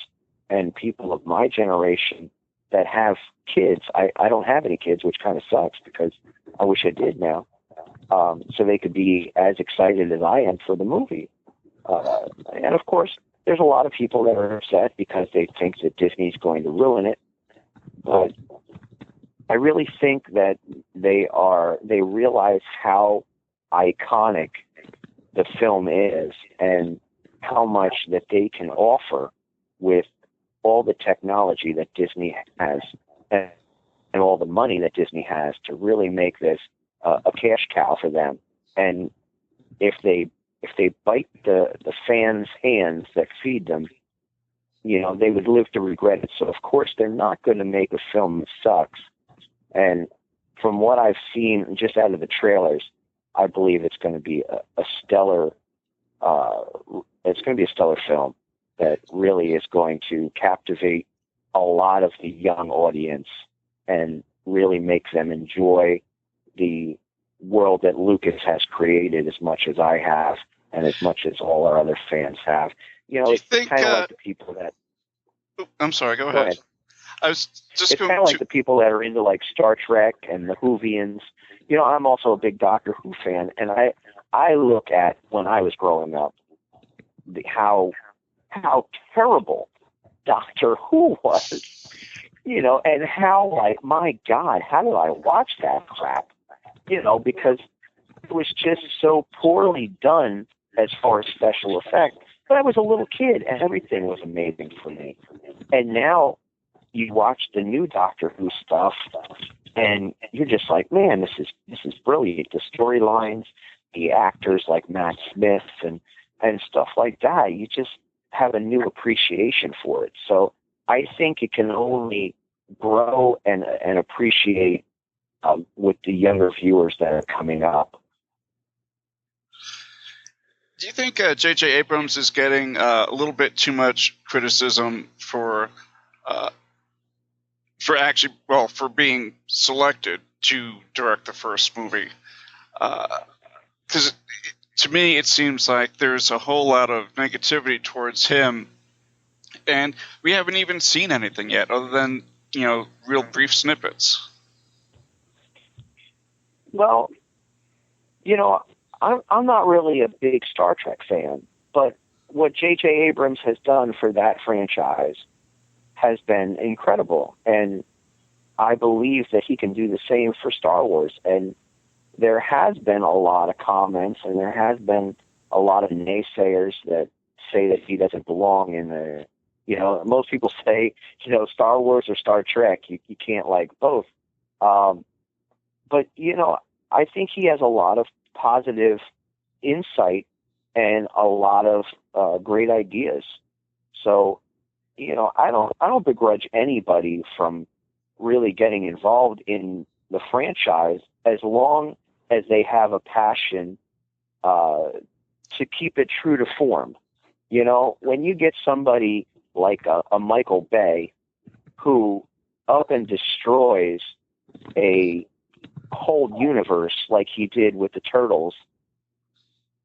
and people of my generation that have kids. I don't have any kids, which kind of sucks because I wish I did now. So they could be as excited as I am for the movie. And of course, there's a lot of people that are upset because they think that Disney's going to ruin it. But I really think that they realize how iconic the film is and how much that they can offer with all the technology that Disney has and all the money that Disney has to really make this a cash cow for them. And if they bite the fans' hands that feed them, they would live to regret it. So of course they're not going to make a film that sucks. And from what I've seen just out of the trailers, I believe it's going to be a stellar. It's going to be a stellar film that really is going to captivate a lot of the young audience and really make them enjoy the world that Lucas has created as much as I have and as much as all our other fans have. It's kind of like the people that I'm sorry. Go Go ahead. ahead. I was just It's going kind of like to. the people that are into like Star Trek and the Whovians. You know, I'm also a big Doctor Who fan, and I look at when I was growing up how terrible Doctor Who was. You know, and how like, my God, how did I watch that crap? You know, because it was just so poorly done as far as special effects. But I was a little kid, and everything was amazing for me. And now you watch the new Doctor Who stuff, and you're just like, man, this is brilliant. The storylines, the actors like Matt Smith and stuff like that. You just have a new appreciation for it. So I think it can only grow and appreciate with the younger viewers that are coming up. Do you think J.J. Abrams is getting a little bit too much criticism for for being selected to direct the first movie? Because to me, it seems like there's a whole lot of negativity towards him, and we haven't even seen anything yet, other than real brief snippets. Well, I'm not really a big Star Trek fan, but what J.J. Abrams has done for that franchise has been incredible, and I believe that he can do the same for Star Wars. And there has been a lot of comments, and there has been a lot of naysayers that say that he doesn't belong in the, most people say, Star Wars or Star Trek, you can't like both. But, I think he has a lot of positive insight and a lot of great ideas. So, I don't begrudge anybody from really getting involved in the franchise as long as they have a passion to keep it true to form. When you get somebody like a Michael Bay who up and destroys a whole universe like he did with the Turtles,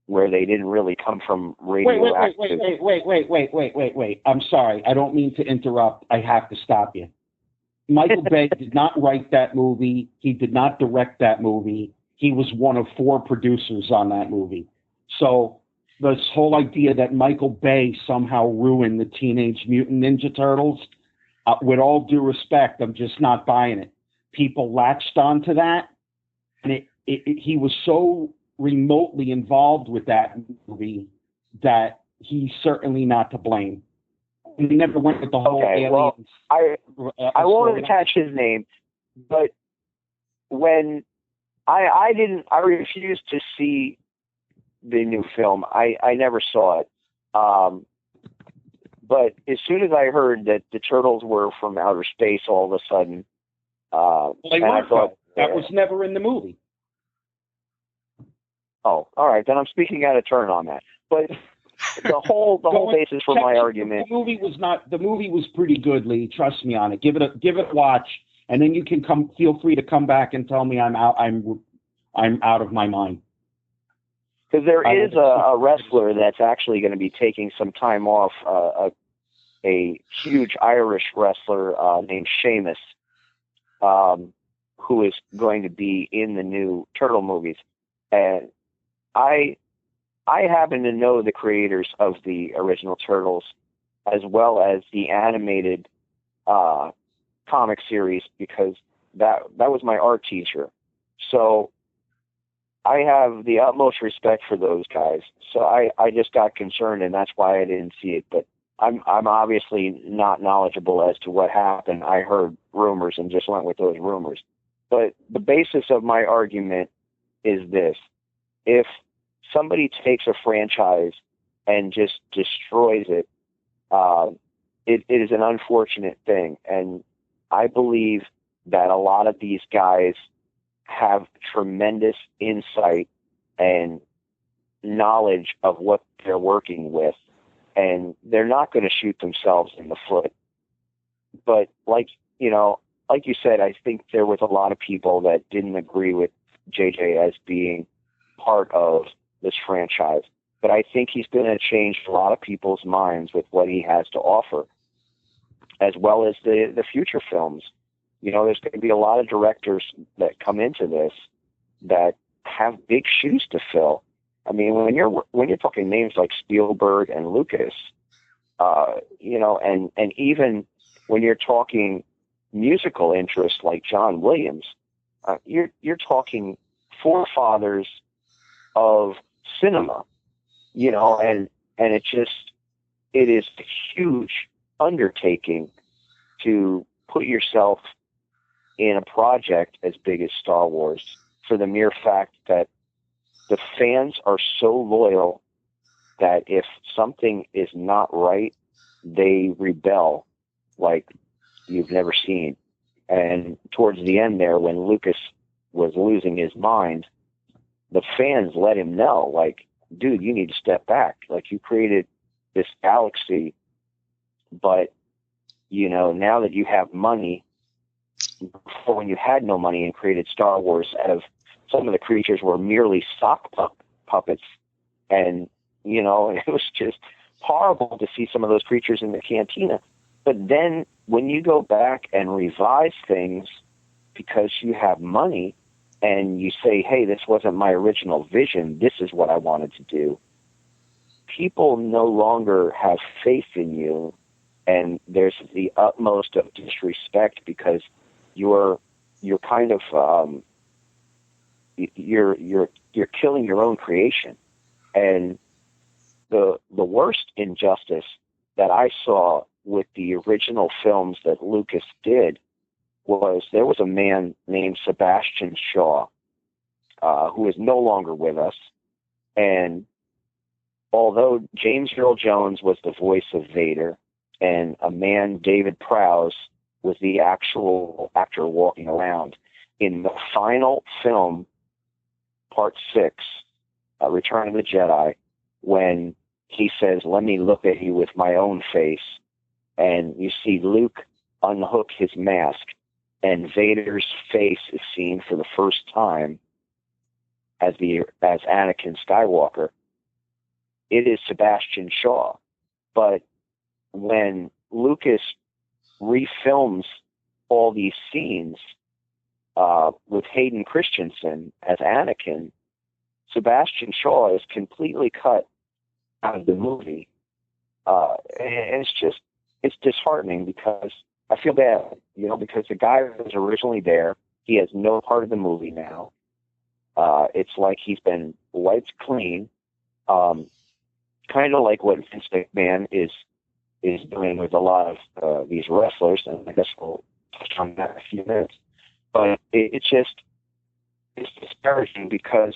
where they didn't really come from radioactive. Wait. I'm sorry. I don't mean to interrupt. I have to stop you. Michael Bay did not write that movie. He did not direct that movie. He was one of 4 producers on that movie. So this whole idea that Michael Bay somehow ruined the Teenage Mutant Ninja Turtles, with all due respect, I'm just not buying it. People latched onto that, and he was so remotely involved with that movie that he's certainly not to blame. He never went with the whole aliens. Well, I won't attach his name, but when I refused to see the new film. I never saw it. But as soon as I heard that the Turtles were from outer space, all of a sudden, I thought that was never in the movie. Oh, all right. Then I'm speaking out of turn on that. But the whole basis for my argument. The movie was pretty good, Lee. Trust me on it. Give it a watch, and then you can feel free to come back and tell me I'm out of my mind. Because there is a wrestler that's actually going to be taking some time off, a huge Irish wrestler named Sheamus, who is going to be in the new Turtle movies. And I happen to know the creators of the original Turtles as well as the animated comic series, because that was my art teacher. So I have the utmost respect for those guys. So I just got concerned, and that's why I didn't see it. But I'm obviously not knowledgeable as to what happened. I heard rumors and just went with those rumors. But the basis of my argument is this. If somebody takes a franchise and just destroys it, it is an unfortunate thing. And I believe that a lot of these guys have tremendous insight and knowledge of what they're working with, and they're not going to shoot themselves in the foot. But like you said, I think there was a lot of people that didn't agree with JJ as being part of this franchise. But I think he's going to change a lot of people's minds with what he has to offer. as well as the future films. You know, there's going to be a lot of directors that come into this that have big shoes to fill. I mean, when you're talking names like Spielberg and Lucas, you know, and even when you're talking musical interests like John Williams, you're talking forefathers of cinema, you know, and it is a huge undertaking to put yourself in a project as big as Star Wars, for the mere fact that the fans are so loyal that if something is not right, they rebel like you've never seen. And towards the end there, when Lucas was losing his mind, the fans let him know, like, dude, you need to step back. Like, you created this galaxy, but, you know, now that you have money, before when you had no money and created Star Wars out of some of the creatures were merely sock puppets. And, you know, it was just horrible to see some of those creatures in the cantina. But then when you go back and revise things because you have money and you say, hey, this wasn't my original vision, this is what I wanted to do, people no longer have faith in you. And there's the utmost of disrespect because you're kind of you're killing your own creation. And the worst injustice that I saw with the original films that Lucas did was there was a man named Sebastian Shaw who is no longer with us. And although James Earl Jones was the voice of Vader and a man, David Prowse, was the actual actor walking around, in the final film, Part 6, Return of the Jedi, when he says, let me look at you with my own face, and you see Luke unhook his mask, and Vader's face is seen for the first time as Anakin Skywalker. It is Sebastian Shaw. But when Lucas refilms all these scenes with Hayden Christensen as Anakin, Sebastian Shaw is completely cut out of the movie. And it's disheartening because I feel bad, you know, because the guy was originally there. He has no part of the movie now. It's like he's been wiped clean, kind of like what Vince McMahon is doing with a lot of these wrestlers, and I guess we'll touch on that in a few minutes. But it's discouraging because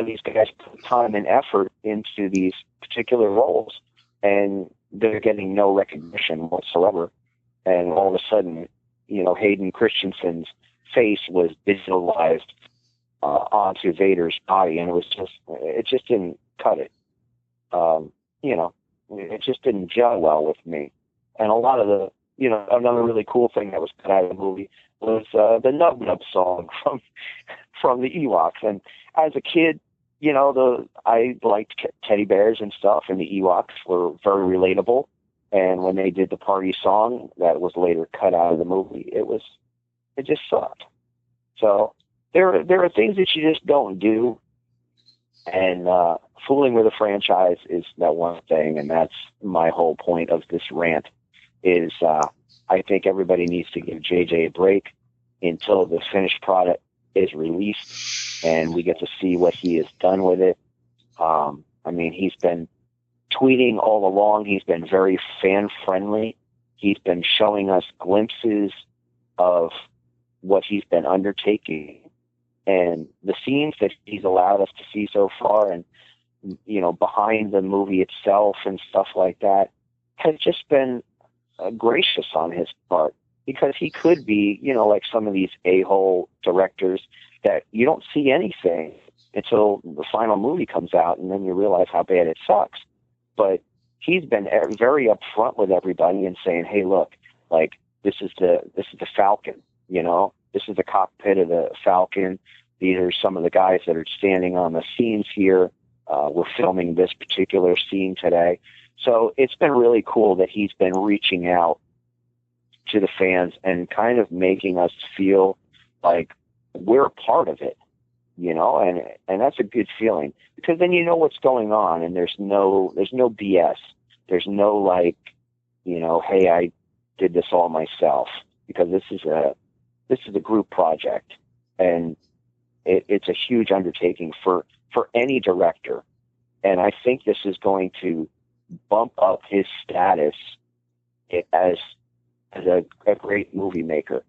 these guys put time and effort into these particular roles, and they're getting no recognition whatsoever. And all of a sudden, you know, Hayden Christensen's face was visualized onto Vader's body, and it just didn't cut it. You know, it just didn't gel well with me. And a lot of the, you know, another really cool thing that was cut out of the movie was the Nub Nub song from the Ewoks. And as a kid, you know, I liked teddy bears and stuff, and the Ewoks were very relatable. And when they did the party song that was later cut out of the movie, it just sucked. So there are things that you just don't do. And fooling with a franchise is that one thing, and that's my whole point of this rant. Is I think everybody needs to give JJ a break until the finished product is released and we get to see what he has done with it. I mean, he's been tweeting all along. He's been very fan friendly. He's been showing us glimpses of what he's been undertaking. And the scenes that he's allowed us to see so far, and, you know, behind the movie itself and stuff like that, has just been gracious on his part, because he could be, you know, like some of these a-hole directors that you don't see anything until the final movie comes out, and then you realize how bad it sucks. But he's been very upfront with everybody and saying, hey, look, like, this is the Falcon, you know, this is the cockpit of the Falcon. These are some of the guys that are standing on the scenes here. We're filming this particular scene today. So it's been really cool that he's been reaching out to the fans and kind of making us feel like we're a part of it, and that's a good feeling, because then you know what's going on, and there's no BS. There's no like, hey, I did this all myself, because this is a group project, and it's a huge undertaking for any director. And I think this is going to bump up his status as a great movie maker,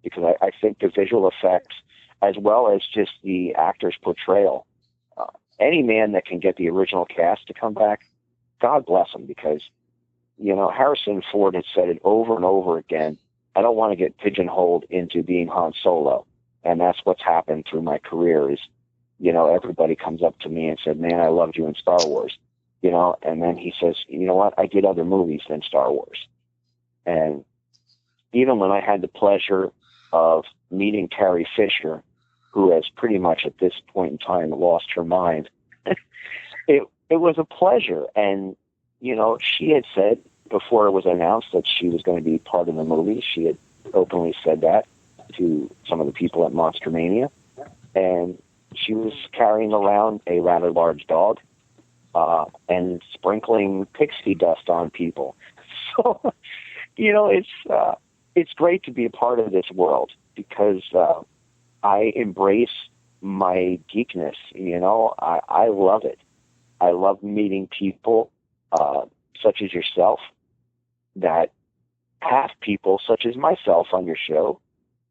because I think the visual effects, as well as just the actor's portrayal, any man that can get the original cast to come back, God bless him, because Harrison Ford has said it over and over again. I don't want to get pigeonholed into being Han Solo, and that's what's happened through my career. Is everybody comes up to me and said, "Man, I loved you in Star Wars," and then he says, "You know what? I did other movies than Star Wars." And even when I had the pleasure of meeting Carrie Fisher, who has pretty much at this point in time lost her mind, it was a pleasure. And she had said before it was announced that she was going to be part of the movie, she had openly said that to some of the people at Monster Mania, and she was carrying around a rather large dog and sprinkling pixie dust on people. So, it's great to be a part of this world, because I embrace my geekness. I love it. I love meeting people such as yourself that have people such as myself on your show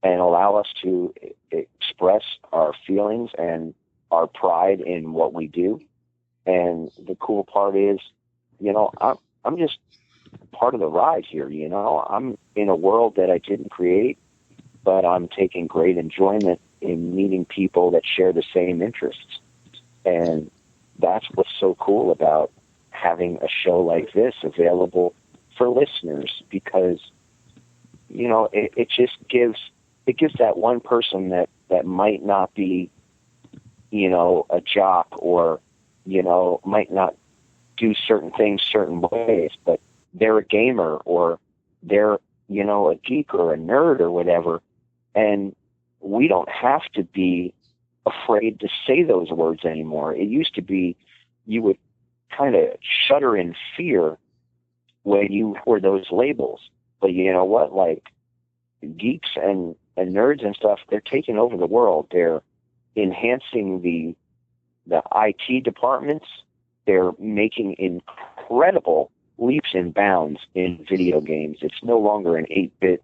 and allow us to express our feelings and our pride in what we do. And the cool part is, I'm just part of the ride here. I'm in a world that I didn't create, but I'm taking great enjoyment in meeting people that share the same interests. And that's what's so cool about having a show like this available for listeners, because it just gives that one person that might not be a jock, or might not do certain things certain ways, but they're a gamer, or they're a geek or a nerd or whatever, and we don't have to be afraid to say those words anymore. It used to be you would kind of shudder in fear when you heard those labels. But you know what? Like, geeks and nerds and stuff, they're taking over the world. They're enhancing the IT departments. They're making incredible leaps and bounds in video games. It's no longer an 8-bit,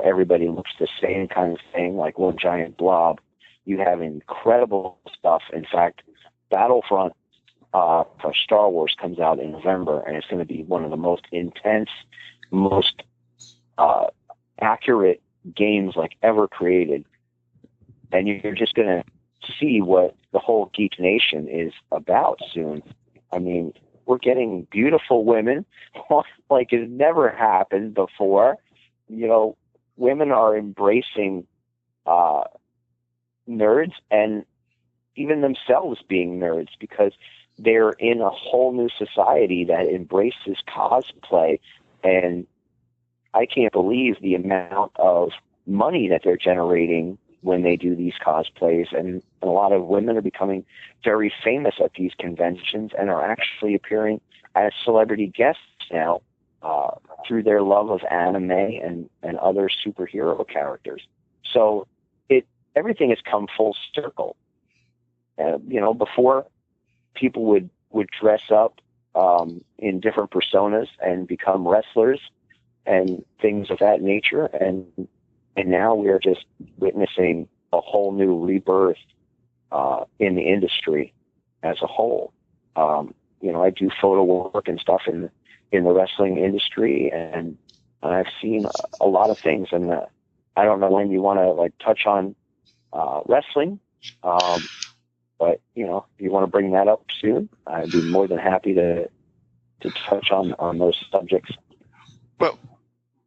everybody looks the same kind of thing, like one giant blob. You have incredible stuff. In fact, Battlefront for Star Wars comes out in November, and it's going to be one of the most intense, most accurate games like ever created. And you're just going to see what the whole Geek Nation is about soon. I mean, we're getting beautiful women like it never happened before. Women are embracing nerds, and even themselves being nerds, because they're in a whole new society that embraces cosplay. And I can't believe the amount of money that they're generating when they do these cosplays. And a lot of women are becoming very famous at these conventions and are actually appearing as celebrity guests now through their love of anime and other superhero characters. So everything has come full circle. Before, people would dress up in different personas and become wrestlers and things of that nature, and now we are just witnessing a whole new rebirth in the industry as a whole. I do photo work and stuff in the wrestling industry, and I've seen a lot of things. And I don't know when you want to touch on wrestling, but if you want to bring that up soon, I'd be more than happy to touch on those subjects. Well,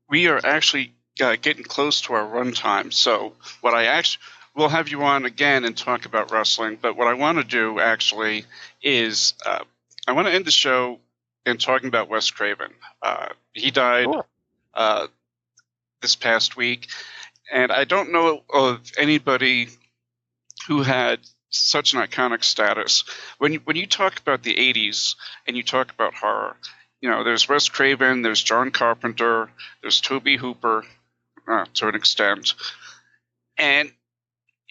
we are actually getting close to our runtime, so we'll have you on again and talk about wrestling. But what I want to do actually is I want to end the show in talking about Wes Craven. He died this past week, and I don't know of anybody who had such an iconic status. When you talk about the 80s and you talk about horror, there's Wes Craven, there's John Carpenter, there's Tobe Hooper, to an extent, and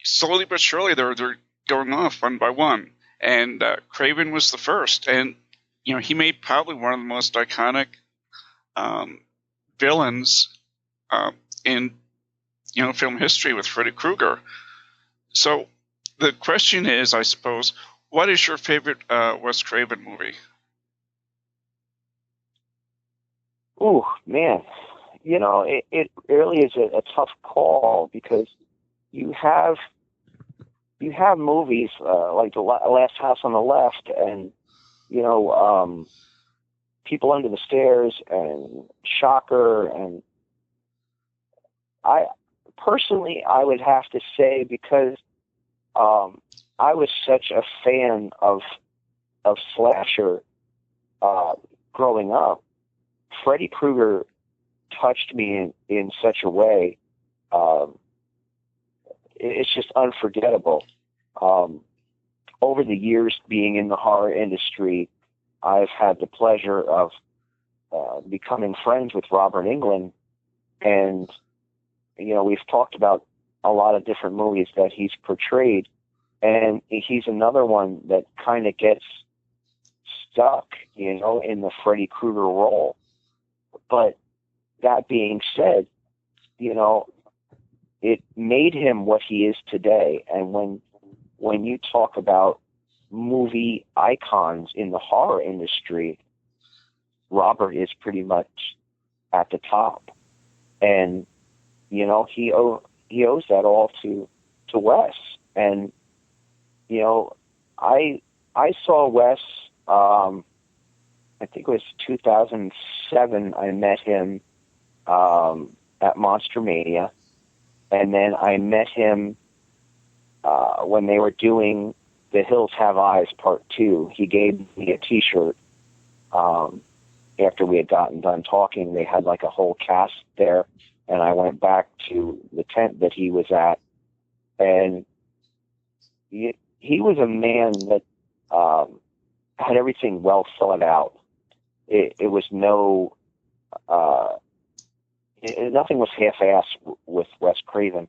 slowly but surely they're going off one by one. And Craven was the first, and he made probably one of the most iconic villains in film history with Freddy Krueger. So the question is, I suppose, what is your favorite Wes Craven movie? Oh man, it really is a tough call, because you have movies like The Last House on the Left, and People Under the Stairs, and Shocker, and I would have to say, because I was such a fan of slasher growing up, Freddy Krueger touched me in such a way. It's just unforgettable. Over the years being in the horror industry, I've had the pleasure of becoming friends with Robert Englund, and we've talked about a lot of different movies that he's portrayed, and he's another one that kind of gets stuck, in the Freddy Krueger role. But that being said, it made him what he is today. And when you talk about movie icons in the horror industry, Robert is pretty much at the top. And, he owes that all to Wes. And, I saw Wes, I think it was 2007, I met him at Monster Mania. And then I met him when they were doing The Hills Have Eyes Part 2. He gave me a T-shirt after we had gotten done talking. They had like a whole cast there, and I went back to the tent that he was at. And he was a man that had everything well thought out. It was nothing was half-assed with Wes Craven.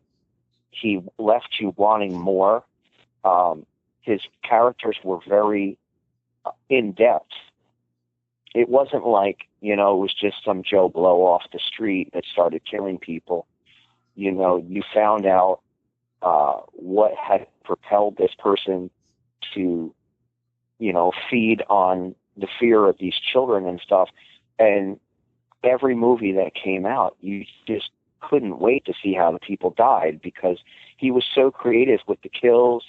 He left you wanting more. His characters were very in-depth. It wasn't like, it was just some Joe Blow off the street that started killing people. You found out what had propelled this person to, feed on the fear of these children and stuff. And every movie that came out, you just couldn't wait to see how the people died, because he was so creative with the kills.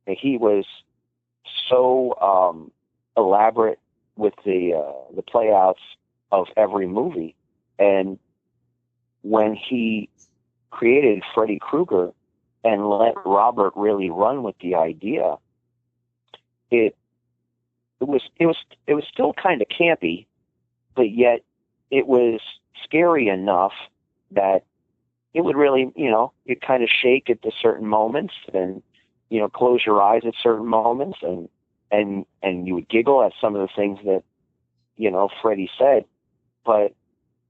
He was so elaborate with the playouts of every movie. And when he created Freddy Krueger and let Robert really run with the idea, it was still kind of campy, but yet it was scary enough that it would really, you'd kind of shake at the certain moments, and, close your eyes at certain moments, and you would giggle at some of the things that, Freddy said. But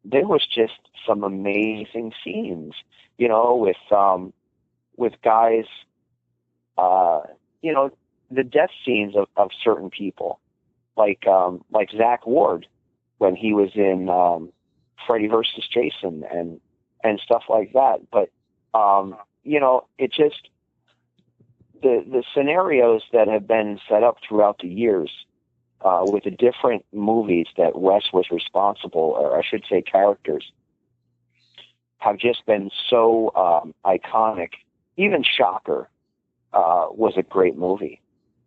there was just some amazing scenes, with guys, the death scenes of certain people, like Zach Ward, when he was in Freddy versus Jason and stuff like that. But it just, the scenarios that have been set up throughout the years with the different movies that Wes was responsible, or I should say characters, have just been so iconic. Even Shocker was a great movie.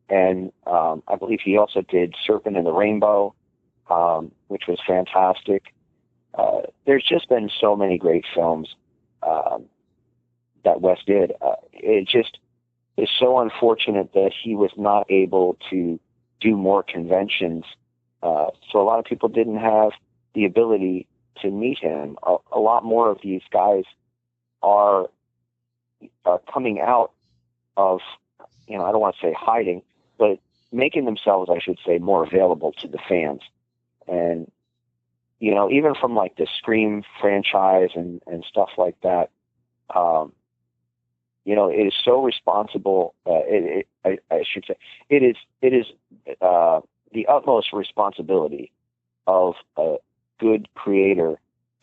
And I believe he also did Serpent in the Rainbow, which was fantastic. There's just been so many great films that Wes did. It just is so unfortunate that he was not able to do more conventions. So a lot of people didn't have the ability to meet him. A lot more of these guys are coming out of, I don't want to say hiding, but making themselves, I should say, more available to the fans. And, even from like the Scream franchise and stuff like that, it is so responsible. I should say it is the utmost responsibility of a good creator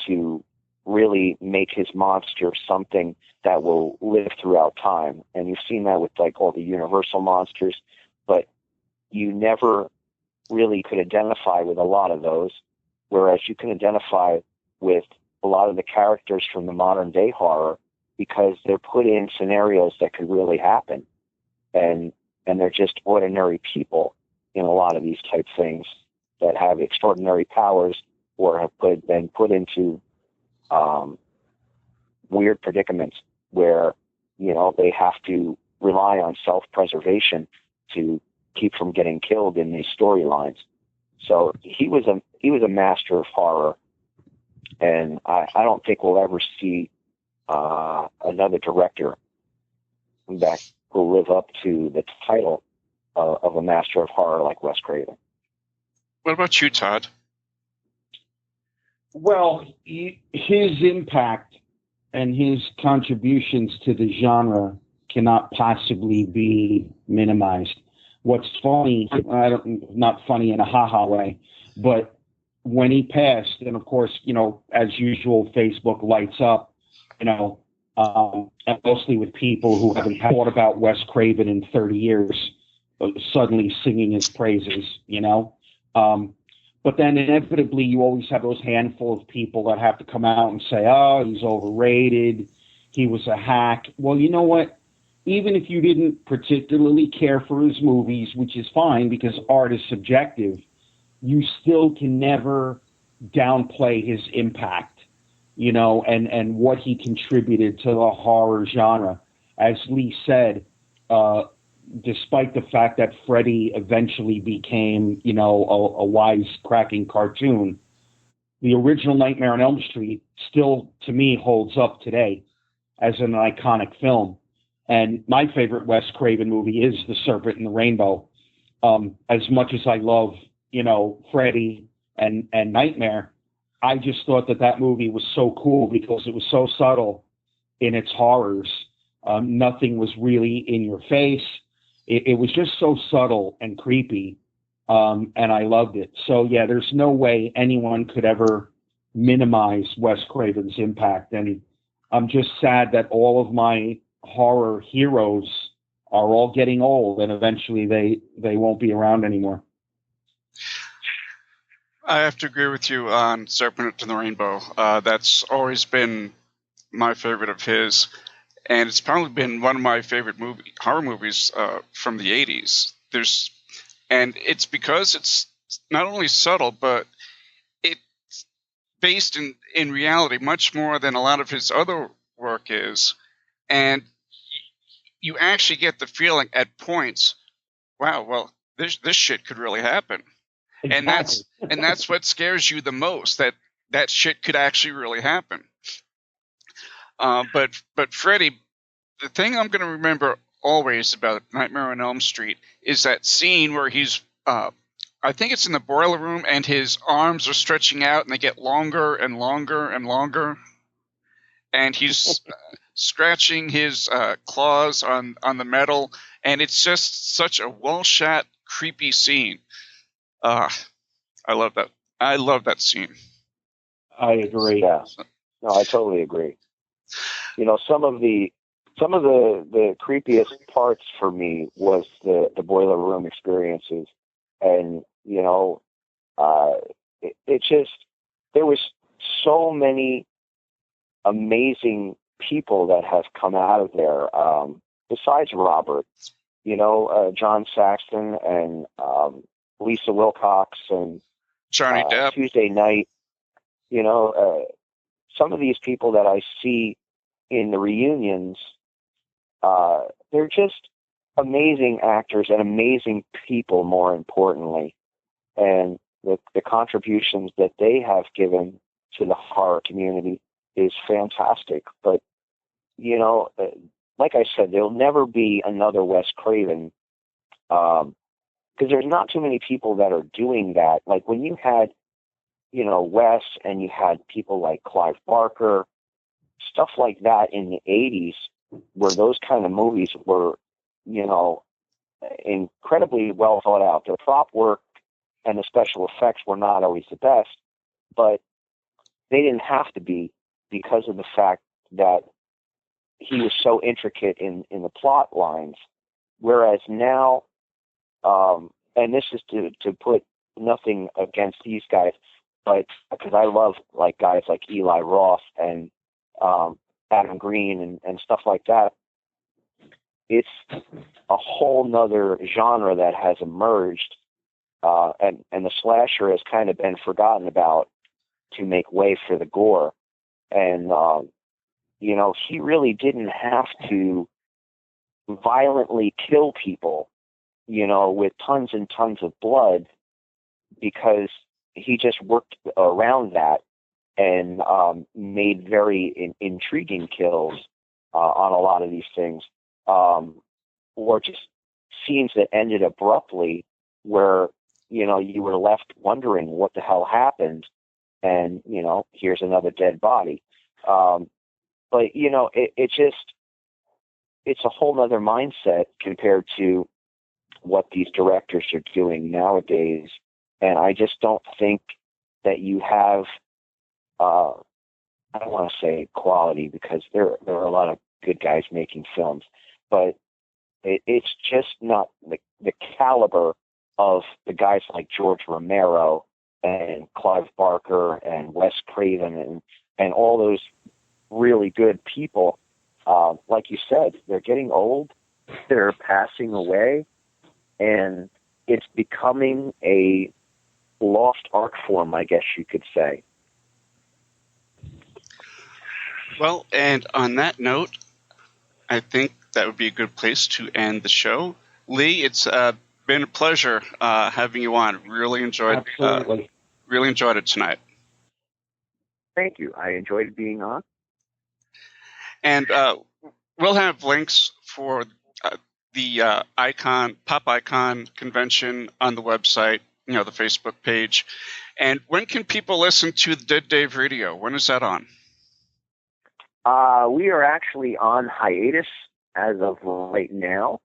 to really make his monster something that will live throughout time. And you've seen that with like all the Universal monsters, but you never really could identify with a lot of those, whereas you can identify with a lot of the characters from the modern day horror because they're put in scenarios that could really happen. And they're just ordinary people in a lot of these type things that have extraordinary powers or have been put into weird predicaments where, they have to rely on self-preservation to keep from getting killed in these storylines. So he was a master of horror, and I don't think we'll ever see another director that will live up to the title of a master of horror like Wes Craven. What about you, Todd? Well, his impact and his contributions to the genre cannot possibly be minimized. What's funny, not funny in a ha-ha way, but when he passed, and of course, as usual, Facebook lights up, and mostly with people who haven't thought about Wes Craven in 30 years, suddenly singing his praises, But then inevitably you always have those handful of people that have to come out and say, oh, he's overrated, he was a hack. Well, you know what? Even if you didn't particularly care for his movies, which is fine because art is subjective, you still can never downplay his impact, and what he contributed to the horror genre. As Lee said, despite the fact that Freddy eventually became, a wisecracking cartoon, the original Nightmare on Elm Street still, to me, holds up today as an iconic film. And my favorite Wes Craven movie is The Serpent and the Rainbow. As much as I love, Freddy and Nightmare, I just thought that movie was so cool because it was so subtle in its horrors. Nothing was really in your face. It was just so subtle and creepy, and I loved it. So, yeah, there's no way anyone could ever minimize Wes Craven's impact. And I'm just sad that all of my horror heroes are all getting old, and eventually they won't be around anymore. I have to agree with you on Serpent and the Rainbow. That's always been my favorite of his. And it's probably been one of my favorite horror movies from the 80s. And it's because it's not only subtle, but it's based in reality much more than a lot of his other work is. And you actually get the feeling at points, wow, well, this shit could really happen. Exactly. And that's what scares you the most, that shit could actually really happen. But Freddy, the thing I'm going to remember always about Nightmare on Elm Street is that scene where he's, I think it's in the boiler room, and his arms are stretching out, and they get longer and longer and longer, and he's scratching his claws on the metal, and it's just such a well-shot, creepy scene. I love that. I love that scene. I agree. Yeah. No, I totally agree. Some of the creepiest parts for me was the boiler room experiences, and it just, there was so many amazing people that have come out of there. Besides Robert, John Saxton and Lisa Wilcox and Johnny Depp, Tuesday Night. Some of these people that I see in the reunions, they're just amazing actors and amazing people, more importantly, and the contributions that they have given to the horror community is fantastic. But, like I said, there'll never be another Wes Craven, because there's not too many people that are doing that. Like when you had, Wes, and you had people like Clive Barker, stuff like that in the 80s, where those kind of movies were, incredibly well thought out. The prop work and the special effects were not always the best, but they didn't have to be, because of the fact that he was so intricate in the plot lines. Whereas now, and this is to put nothing against these guys, but because I love like guys like Eli Roth and Adam Green and stuff like that, it's a whole nother genre that has emerged, and the slasher has kind of been forgotten about to make way for the gore. And he really didn't have to violently kill people, with tons and tons of blood, because he just worked around that and made very intriguing kills on a lot of these things, or just scenes that ended abruptly where, you were left wondering what the hell happened, and, here's another dead body. But, it's a whole nother mindset compared to what these directors are doing nowadays. And I just don't think that you have, I don't want to say quality, because there are a lot of good guys making films, but it's just not the caliber of the guys like George Romero and Clive Barker and Wes Craven and all those really good people. Like you said, they're getting old, they're passing away, and it's becoming a lost art form, I guess you could say. Well, and on that note, I think that would be a good place to end the show. Lee, it's been a pleasure having you on. Really enjoyed it tonight. Thank you. I enjoyed being on. And we'll have links for the Pop Icon convention on the website, the Facebook page. And when can people listen to the Dead Dave Radio? When is that on? We are actually on hiatus as of right now,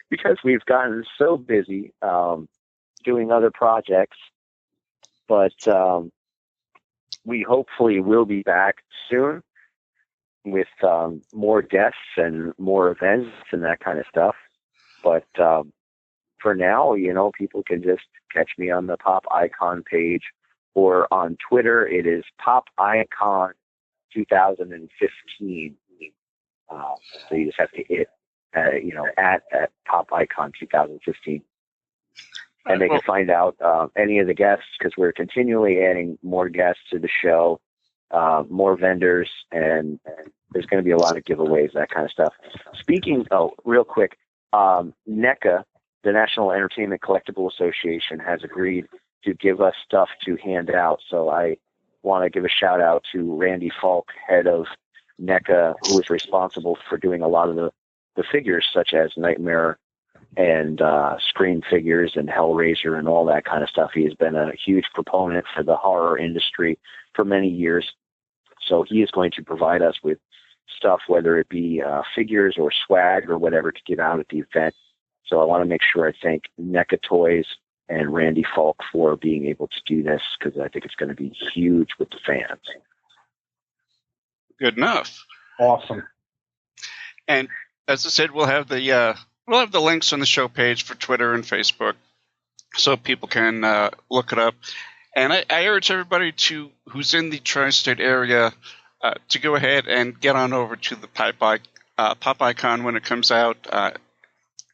because we've gotten so busy doing other projects. But we hopefully will be back soon with more guests and more events and that kind of stuff. But for now, people can just catch me on the Pop Icon page, or on Twitter, it is Pop Icon 2015. So you just have to hit, at Pop Icon 2015. And they can find out any of the guests, because we're continually adding more guests to the show, more vendors, and there's going to be a lot of giveaways, that kind of stuff. Real quick, NECA, the National Entertainment Collectible Association, has agreed to give us stuff to hand out. So I want to give a shout out to Randy Falk, head of NECA, who is responsible for doing a lot of the figures, such as Nightmare and Scream figures and Hellraiser and all that kind of stuff. He has been a huge proponent for the horror industry for many years. So he is going to provide us with stuff, whether it be figures or swag or whatever, to give out at the event. So I want to make sure I thank NECA Toys and Randy Falk for being able to do this, because I think it's going to be huge with the fans. Good enough. Awesome. And as I said, we'll have the links on the show page for Twitter and Facebook, so people can look it up. And I urge everybody who's in the tri-state area to go ahead and get on over to the Pop Icon when it comes out.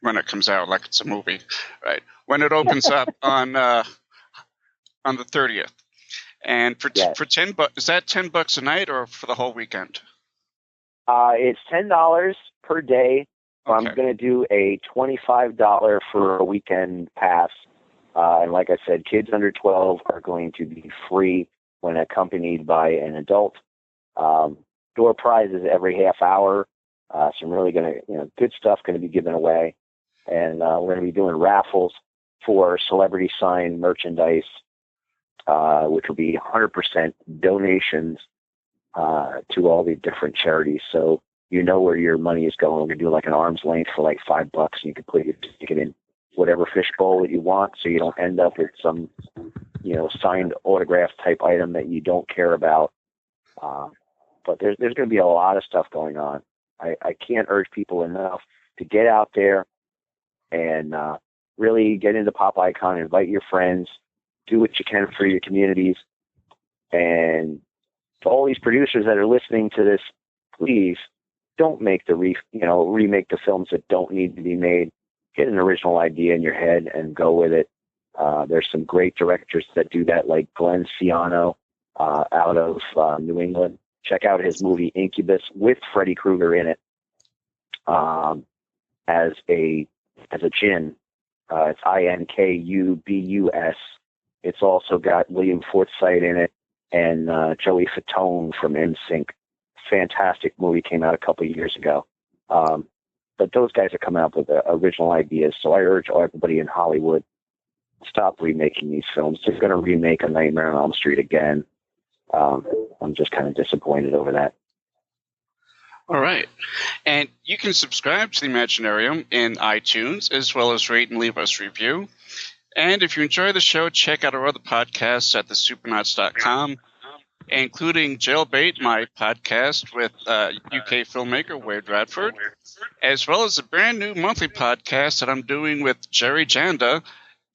When it comes out, like it's a movie, right? When it opens up on the 30th. And for $10, is that $10 a night or for the whole weekend? It's $10 per day. Okay. I'm going to do a $25 for a weekend pass. And like I said, kids under 12 are going to be free when accompanied by an adult. Door prizes every half hour. Some really good stuff going to be given away. And we're going to be doing raffles for celebrity signed merchandise, which will be 100% donations to all the different charities. So you know where your money is going. We're going to do like an arm's length for like $5, and you can put your ticket in whatever fishbowl that you want, so you don't end up with some, signed autograph type item that you don't care about. But there's going to be a lot of stuff going on. I can't urge people enough to get out there and really get into Pop Icon, invite your friends, do what you can for your communities. And to all these producers that are listening to this, please don't make remake the films that don't need to be made. Get an original idea in your head and go with it. There's some great directors that do that, like Glenn Ciano out of New England. Check out his movie Incubus with Freddy Krueger in it as a djinn. It's Inkubus. It's also got William Forsythe in it and Joey Fatone from NSYNC. Fantastic movie, came out a couple of years ago. But those guys are coming up with original ideas. So I urge everybody in Hollywood, stop remaking these films. They're going to remake A Nightmare on Elm Street again. I'm just kind of disappointed over that. All right. And you can subscribe to the Imaginarium in iTunes, as well as rate and leave us a review. And if you enjoy the show, check out our other podcasts at thesupernauts.com, including Jailbait, my podcast with UK filmmaker Wade Radford, as well as a brand new monthly podcast that I'm doing with Jerry Janda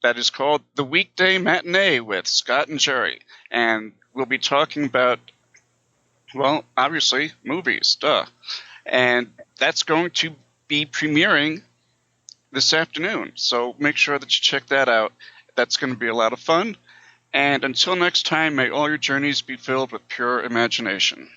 that is called The Weekday Matinee with Scott and Jerry. And we'll be talking about, well, obviously, movies, duh. And that's going to be premiering this afternoon. So make sure that you check that out. That's going to be a lot of fun. And until next time, may all your journeys be filled with pure imagination.